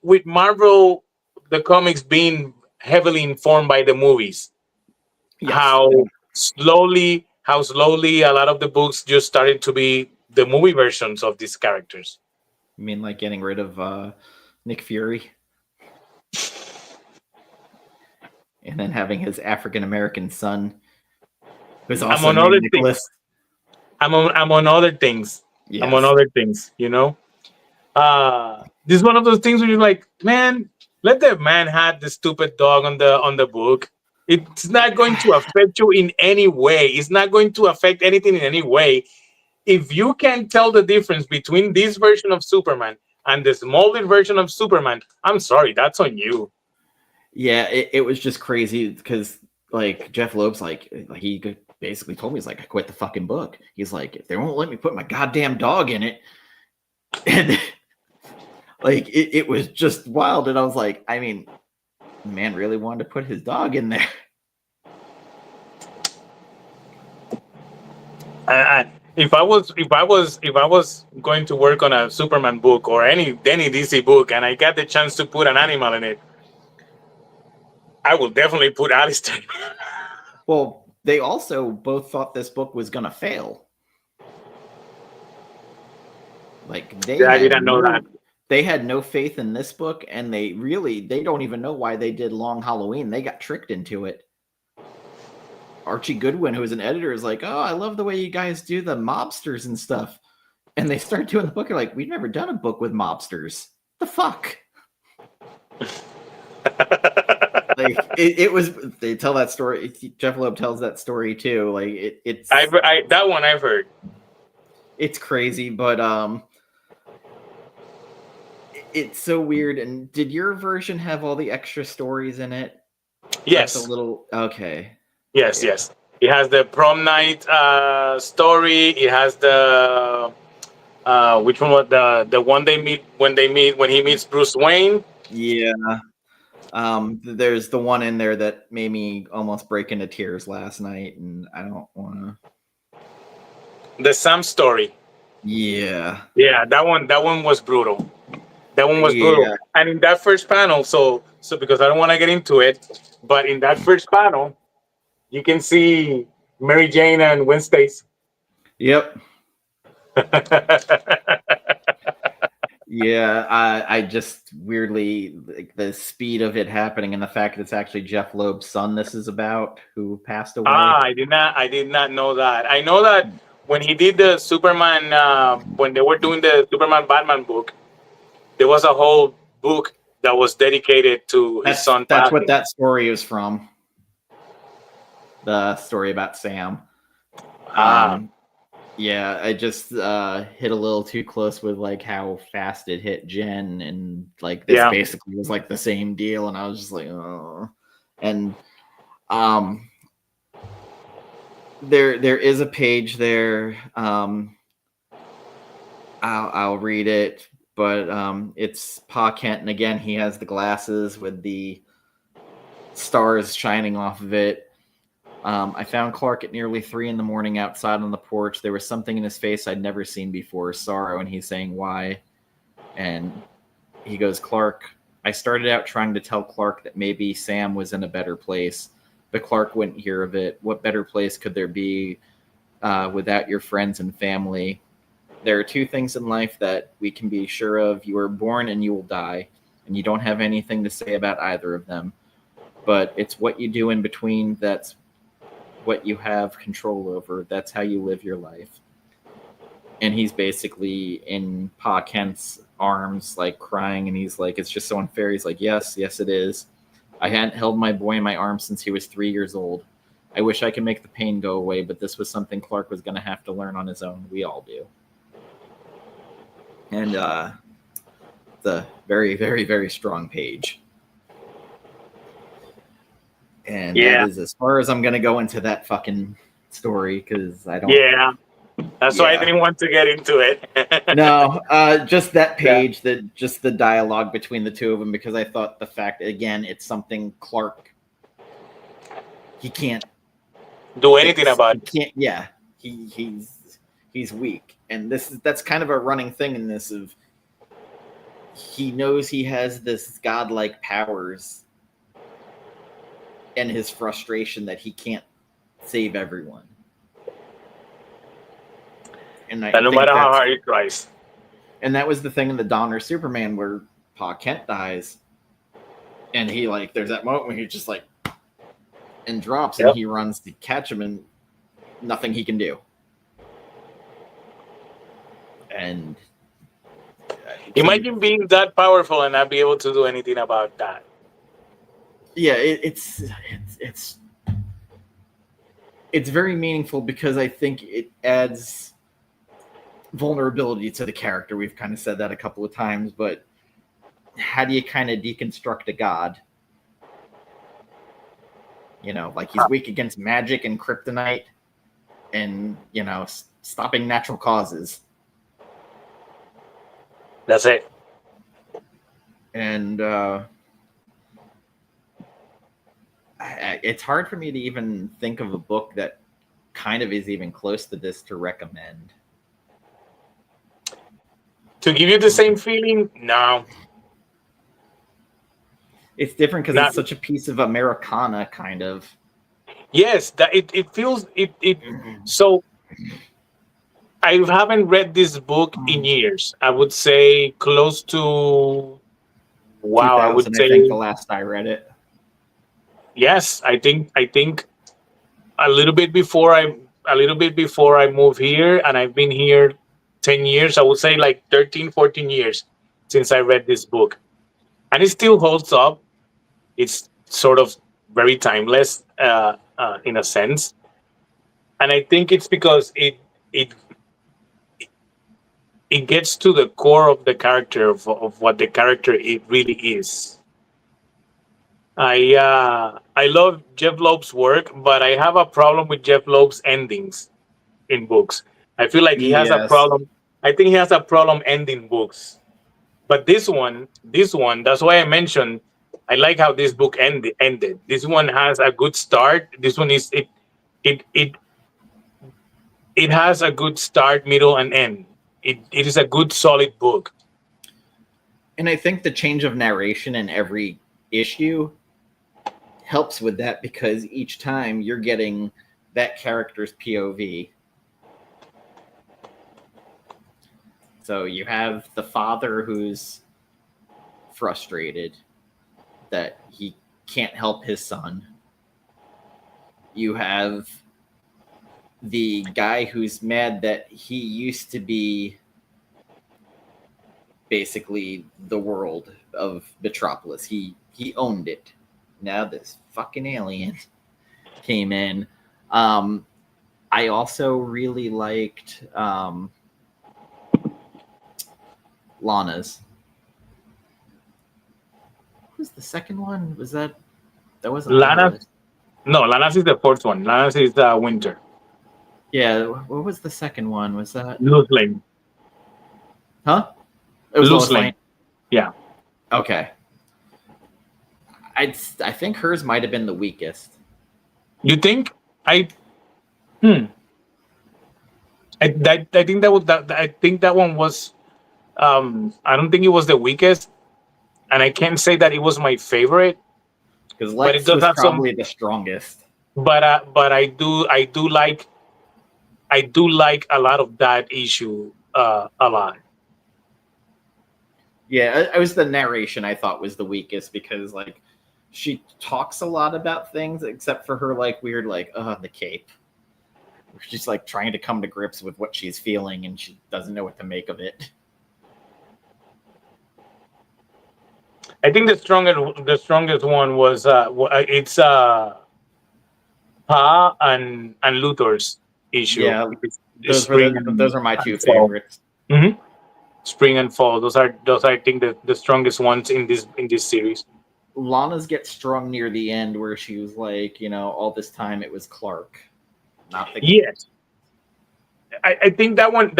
with Marvel, the comics being heavily informed by the movies. Yes. How slowly a lot of the books just started to be the movie versions of these characters. You mean like getting rid of Nick Fury? And then having his African-American son, who's also I'm on other Nicholas. Things. I'm on other things. Yes. I'm on other things, This is one of those things where you're like, man, let the man have the stupid dog on the book. It's not going to affect you in any way. It's not going to affect anything in any way. If you can tell the difference between this version of Superman and the Smallville version of Superman, I'm sorry, that's on you. Yeah, it was just crazy because like Jeph Loeb's like he basically told me, he's like, I quit the fucking book. He's like, if they won't let me put my goddamn dog in it, and like it was just wild. And I was like, I mean, the man really wanted to put his dog in there. If I was going to work on a Superman book or any DC book, and I got the chance to put an animal in it, I will definitely put Alistair. Well, they also both thought this book was gonna fail. Like I didn't know that. They had no faith in this book, and they don't even know why they did Long Halloween. They got tricked into it. Archie Goodwin, who was an editor, is like, oh, I love the way you guys do the mobsters and stuff. And they start doing the book. They're like, we've never done a book with mobsters. The fuck? Like it was. They tell that story. Jeph Loeb tells that story too. Like it's. That one I've heard. It's crazy, but it's so weird. And did your version have all the extra stories in it? That's a Yes, little okay. yes, Yeah. yes. It has the prom night story. It has the which one was the one they meet when he meets Bruce Wayne. Yeah. There's the one in there that made me almost break into tears last night, and I don't want to. The Sam story. Yeah. Yeah, that one was brutal. That one was brutal. Yeah. And in that first panel, so because I don't want to get into it, but in that first panel, you can see Mary Jane and Gwen Stacy. Yep. Yeah. I just weirdly like the speed of it happening and the fact that it's actually Jeph Loeb's son this is about who passed away. I did not know that. I know that when he did the Superman, when they were doing the Superman Batman book, there was a whole book that was dedicated to his son That's what passing. that story is from. The story about Sam. Ah, Yeah, I just hit a little too close with like how fast it hit Jen, and like this yeah. basically was like the same deal, and I was just like, oh. And um, there is a page there. I'll read it, but it's Pa Kent, and again he has the glasses with the stars shining off of it. I found Clark at nearly 3 a.m. outside on the porch. There was something in his face I'd never seen before, sorrow, and he's saying, why? And he goes, Clark, I started out trying to tell Clark that maybe Sam was in a better place, but Clark wouldn't hear of it. What better place could there be without your friends and family? There are two things in life that we can be sure of. You are born and you will die, and you don't have anything to say about either of them. But it's what you do in between that's what you have control over. That's how you live your life. And he's basically in Pa Kent's arms, like crying, and he's like, it's just so unfair. He's like, yes, yes, it is. I hadn't held my boy in my arms since he was 3 years old. I wish I could make the pain go away, but this was something Clark was going to have to learn on his own. We all do. And the very, very, very strong page. And Yeah. that is as far as I'm going to go into that fucking story, because I don't. Yeah. That's why I Yeah. didn't want to get into it. No, just that Yeah. page, just the dialogue between the two of them, because I thought the fact, again, it's something Clark, he can't Do anything fix. about He it. can't. Yeah, he's weak, and that's kind of a running thing in this. Of he knows he has this godlike powers, and his frustration that he can't save everyone. And I And no think matter how that's, hard he tries. and that was the thing in the Donner Superman where Pa Kent dies, and he like there's that moment where he just like and drops, and Yep. he runs to catch him, and nothing he can do. And Imagine being that powerful and not be able to do anything about that. yeah, it's very meaningful because I think it adds vulnerability to the character. We've kind of said that a couple of times, but how do you kind of deconstruct a god? You know, like he's weak against magic and kryptonite and, you know, stopping natural causes. That's it. And it's hard for me to even think of a book that kind of is even close to this to recommend. To give you the same feeling, no. It's different because Not- it's such a piece of Americana, kind of. Yes, that it feels it. So I haven't read this book in years. I would say close to. Wow, I would 2000, I think, the say last I read it. yes. I think a little bit before I moved here, and I've been here 10 years. I would say like 13, 14 years since I read this book, and it still holds up. It's sort of very timeless in a sense, and I think it's because it it gets to the core of the character of what the character it really is. I love Jeff Loeb's work, but I have a problem with Jeff Loeb's endings in books. I feel like he has a Yes. problem. I think he has a problem ending books. But this one, that's why I mentioned I like how this book ended. This one has a good start. This one is it it it has a good start, middle, and end. It is a good solid book. And I think the change of narration in every issue helps with that because each time you're getting that character's POV. So you have the father who's frustrated that he can't help his son. You have the guy who's mad that he used to be basically the world of Metropolis. He owned it. Now this fucking alien came in. I also really liked Lana's. Who's the second one? That wasn't on the Lana, list? no, Lana's is the fourth one. Lana's is Winter. Yeah, what was the second one? Was that Loose Lane. huh? It was Loose Lois Lane. Lane. Yeah. Okay. I think hers might have been the weakest. You think? Hmm. I think I think that one was I don't think it was the weakest, and I can't say that it was my favorite, Because but it Lex does was have some. probably the strongest. But I do like a lot of that issue a lot. Yeah, it was the narration I thought was the weakest because like she talks a lot about things except for her like weird like the cape. She's like trying to come to grips with what she's feeling and she doesn't know what to make of it. I think the strongest one was it's Pa and Luthor's issue. Yeah, It's spring those are my two and fall. favorites. Hmm. Spring and fall. Those are I think the strongest ones in this series. Lana's gets strong near the end where she was like, all this time it was Clark, not the kid. Yes, I think that one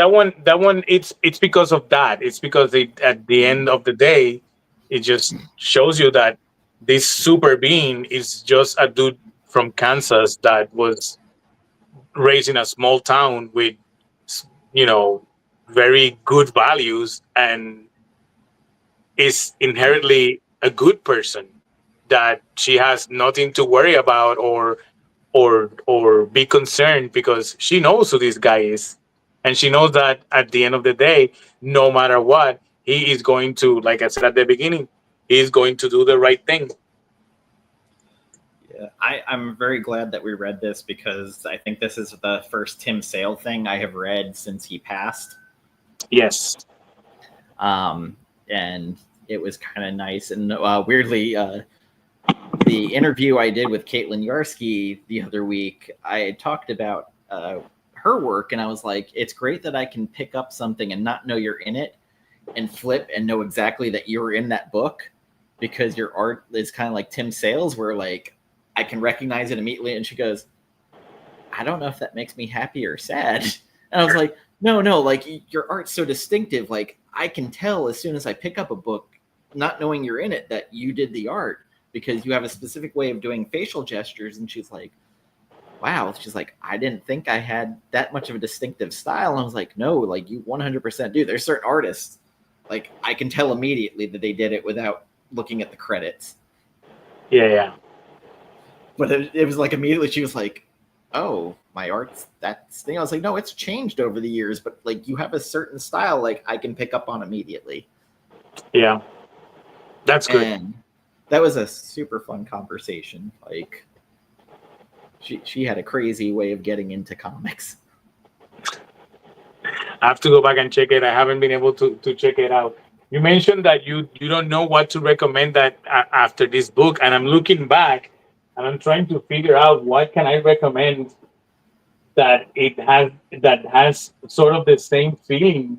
it's because of that. It's because at the end of the day, it just shows you that this super being is just a dude from Kansas that was raised in a small town with you know very good values and is inherently a good person, that she has nothing to worry about or be concerned because she knows who this guy is, and she knows that at the end of the day, no matter what, he is going to, like I said at the beginning, he is going to do the right thing. Yeah, I'm very glad that we read this because I think this is the first Tim Sale thing I have read since he passed. Yes. And it was kind of nice. And weirdly, the interview I did with Caitlin Yarsky the other week, I had talked about her work, and I was like, it's great that I can pick up something and not know you're in it and flip and know exactly that you're in that book because your art is kind of like Tim Sale's, where like I can recognize it immediately. And she goes, I don't know if that makes me happy or sad. And I was like, no, like your art's so distinctive. Like I can tell as soon as I pick up a book, not knowing you're in it, that you did the art because you have a specific way of doing facial gestures. And she's like, wow. She's like, I didn't think I had that much of a distinctive style. And I was like, no, like you 100% do. There's certain artists, like I can tell immediately that they did it without looking at the credits. Yeah. But it was like immediately she was like, oh, my art's that thing. I was like, no, it's changed over the years, but like you have a certain style, like I can pick up on immediately. Yeah. That's good. And that was a super fun conversation. Like she had a crazy way of getting into comics. I have to go back and check it. I haven't been able to check it out. You mentioned that you don't know what to recommend that after this book, and I'm looking back and I'm trying to figure out what can I recommend that has sort of the same feeling.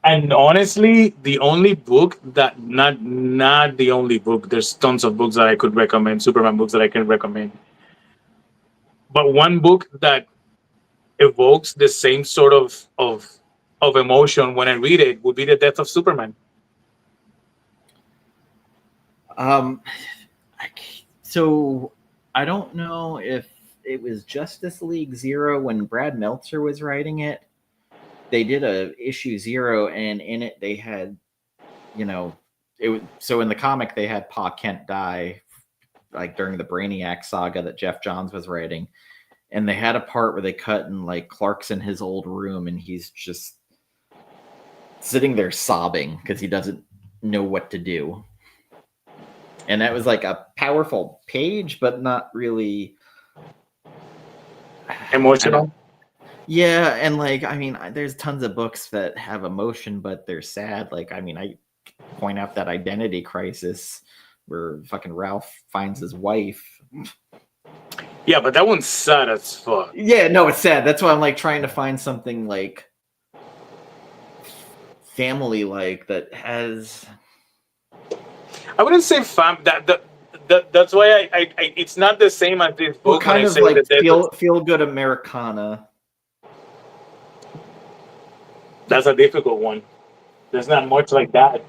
And honestly, the only book that not the only book. There's tons of books that I could recommend, Superman books that I can recommend. But one book that evokes the same sort of emotion when I read it would be The Death of Superman. Um, so I don't know if it was Justice League Zero when Brad Meltzer was writing it. They did a issue 0, and in it they had, so in the comic they had Pa Kent die, like during the Brainiac saga that Jeph Johns was writing, and they had a part where they cut and like Clark's in his old room and he's just sitting there sobbing because he doesn't know what to do. And that was like a powerful page, but not really Emotional. Yeah, and like there's tons of books that have emotion, but they're sad. Like I point out that Identity Crisis where fucking Ralph finds his wife. Yeah, but that one's sad as fuck. Yeah, no, it's sad. That's why I'm like trying to find something like family like that has. I wouldn't say that's why I it's not the same as this book. What kind of like feel good Americana? That's a difficult one. There's not much like that.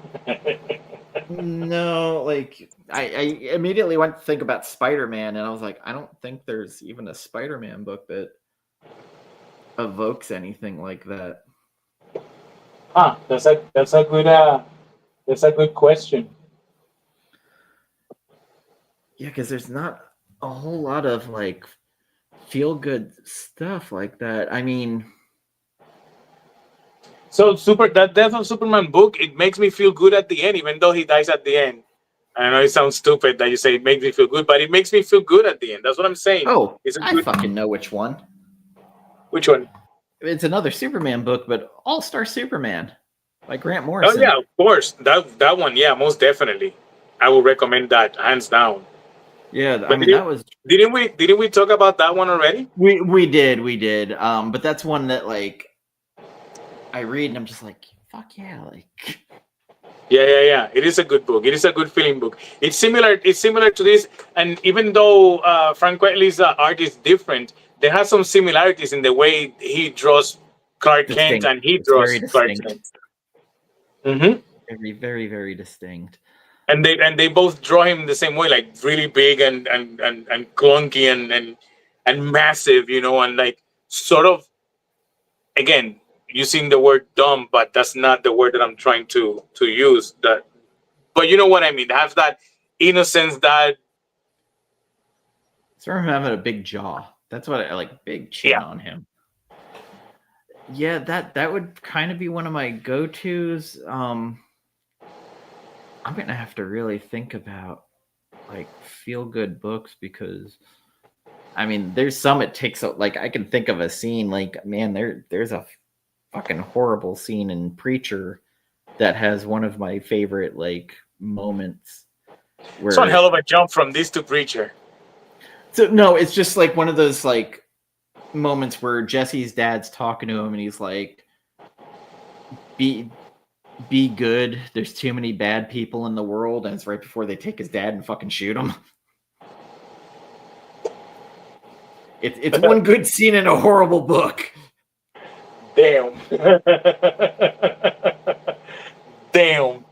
No, like I immediately went to think about Spider-Man, and I was like, I don't think there's even a Spider-Man book that evokes anything like that. Huh? That's a good question. Yeah, because there's not a whole lot of like feel good stuff like that. I mean. So that Death of Superman book, it makes me feel good at the end, even though he dies at the end. I know it sounds stupid that you say it makes me feel good, but it makes me feel good at the end. That's what I'm saying. Oh, I fucking know which one. Which one? It's another Superman book, but All-Star Superman by Grant Morrison. Oh yeah, of course. That one, yeah, most definitely. I would recommend that hands down. Yeah, but that was. Didn't we talk about that one already? We did. But that's one that like I read and I'm just like, fuck yeah, like. Yeah. It is a good book. It is a good feeling book. It's similar to this, and even though Frank Quitely's art is different, there has some similarities in the way he draws Clark Kent and he draws Clark Kent. Mm-hmm. Very, very, very distinct. And they both draw him the same way, like really big and clunky and massive, and like sort of, again, using the word dumb, but that's not the word that I'm trying to use. That, but you know what I mean. It has that innocence, that. Sort of having a big jaw. That's what I like. Big chin on him. Yeah, that would kind of be one of my go-tos. I'm gonna have to really think about like feel-good books because there's some it takes like I can think of a scene like man there's a fucking horrible scene in Preacher that has one of my favorite like moments. It's one hell of a jump from this to Preacher. So no, it's just like one of those like moments where Jesse's dad's talking to him and he's like, be good. There's too many bad people in the world. And it's right before they take his dad and fucking shoot him. It's one good scene in a horrible book. Damn. Damn.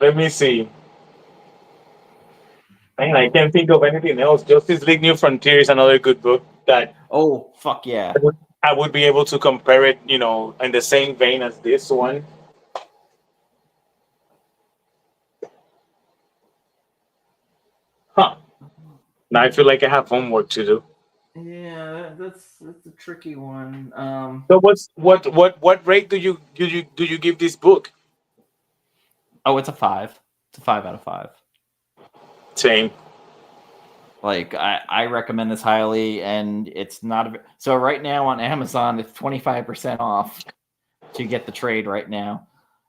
Let me see. Man, I can't think of anything else. Justice League New Frontier is another good book that. Oh, fuck yeah. I would be able to compare it, in the same vein as this one. Huh. Now I feel like I have homework to do. Yeah, that's a tricky one. So what rate do you give this book? Oh, it's a 5. It's a 5 out of 5. Same. Like I recommend this highly, and it's not so right now on Amazon it's 25% off to get the trade right now.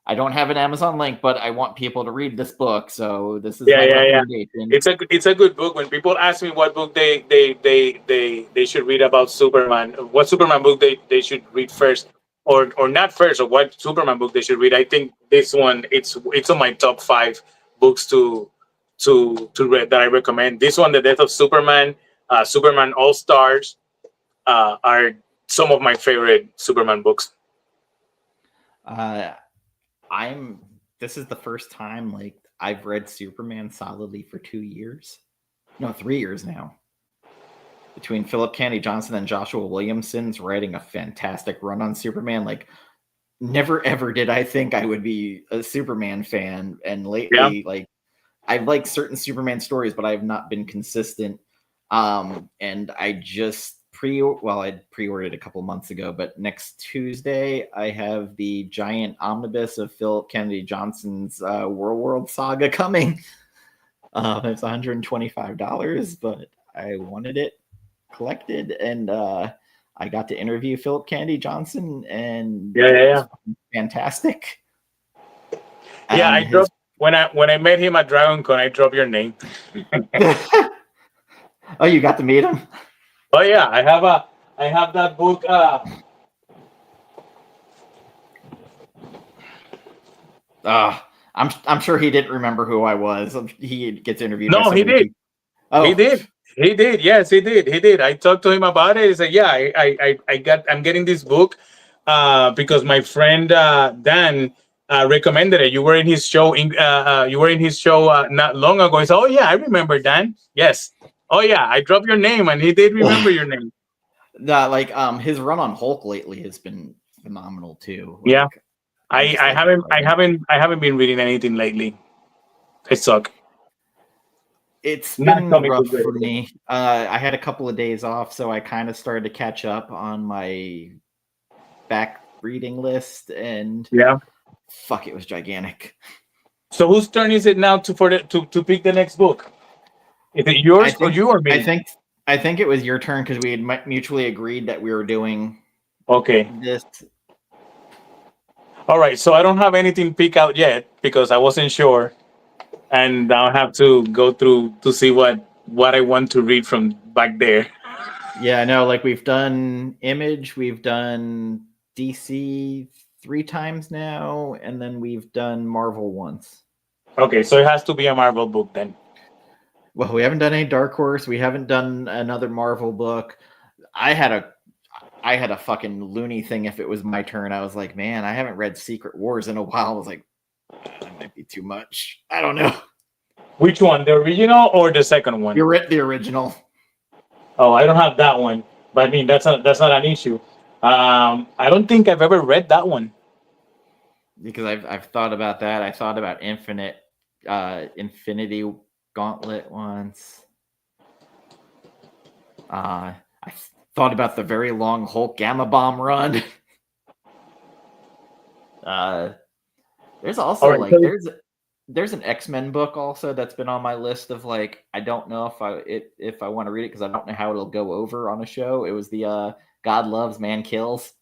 I don't have an Amazon link, but I want people to read this book, so this is my recommendation. It's a good book. When people ask me what book they should read about Superman, what Superman book they should read first, or not first, or what Superman book they should read, I think this one it's on my top 5 books to read that I recommend. This one, The Death of Superman, Superman All Stars, are some of my favorite Superman books. I'm. This is the first time like I've read Superman solidly for 2 years. No, 3 years now. Between Philip Kennedy Johnson and Joshua Williamson's writing a fantastic run on Superman. Like, never ever did I think I would be a Superman fan, and lately, like, I like certain Superman stories, but I have not been consistent. And I just I'd pre-ordered a couple months ago, but next Tuesday I have the giant omnibus of Philip Kennedy Johnson's World Saga coming. It's $125, but I wanted it collected, and I got to interview Philip Kennedy Johnson, and it was fantastic. Yeah, I dropped when I met him at DragonCon. I dropped your name. Oh, you got to meet him? Oh yeah, I have that book. I'm sure he didn't remember who I was. He gets interviewed. No, he did. Oh. He did. He did. Yes, he did. He did. I talked to him about it. He said, "Yeah, I'm getting this book because my friend Dan recommended it. You were in his show. Not long ago." He said, "Oh yeah, I remember Dan. Yes. Oh yeah, I dropped your name, and he did remember your name." His run on Hulk lately has been phenomenal too. Like, yeah, I haven't been reading anything lately. It sucks. It's been rough for me. I had a couple of days off, so I kind of started to catch up on my back reading list, and fuck, it was gigantic. So whose turn is it now to pick the next book? Is it yours or you or me? I think it was your turn because we had mutually agreed that we were doing this. All right, so I don't have anything picked out yet because I wasn't sure, and I'll have to go through to see what I want to read from back there. Yeah, no, like we've done Image, we've done DC 3 times now, and then we've done Marvel once. Okay, so it has to be a Marvel book then. Well, we haven't done any Dark Horse. We haven't done another Marvel book. I had a fucking loony thing. If it was my turn, I was like, man, I haven't read Secret Wars in a while. I was like, that might be too much. I don't know. Which one, the original or the second one? You read the original. Oh, I don't have that one, but I mean that's not an issue. I don't think I've ever read that one because I've thought about that. I thought about Infinity Gauntlet once. I thought about the very long Hulk Gamma Bomb run. There's also there's an X-Men book also that's been on my list of like I don't know if I want to read it because I don't know how it'll go over on a show. It was the God Loves, Man Kills.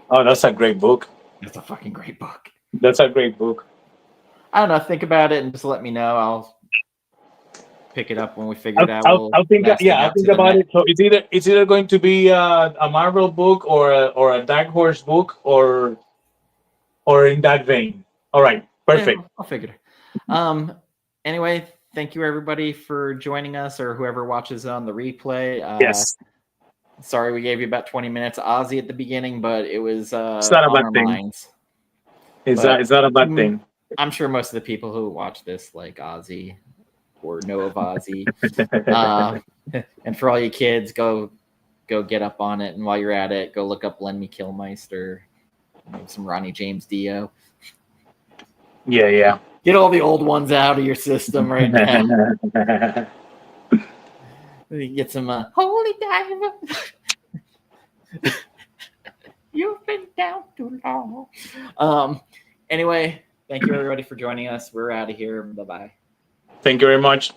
Oh, that's a great book. It's a fucking great book. That's a great book. I don't know. Think about it and just let me know. I'll pick it up when we figure it out. I'll think about it. So it's either going to be a Marvel book or a Dark Horse book or in that vein. All right, perfect. Yeah, I'll figure it. Anyway, thank you everybody for joining us or whoever watches on the replay. Yes. Sorry we gave you about 20 minutes of Ozzy at the beginning, but it was it's not a bad thing. Minds. It's not a bad thing. I'm sure most of the people who watch this like Ozzy or know of Ozzy. And for all you kids, go get up on it. And while you're at it, go look up Lend Me Killmeister, some Ronnie James Dio. Yeah. Get all the old ones out of your system right now. Get some Holy Diver. You've been down too long. Anyway, thank you everybody for joining us. We're out of here. Bye-bye. Thank you very much.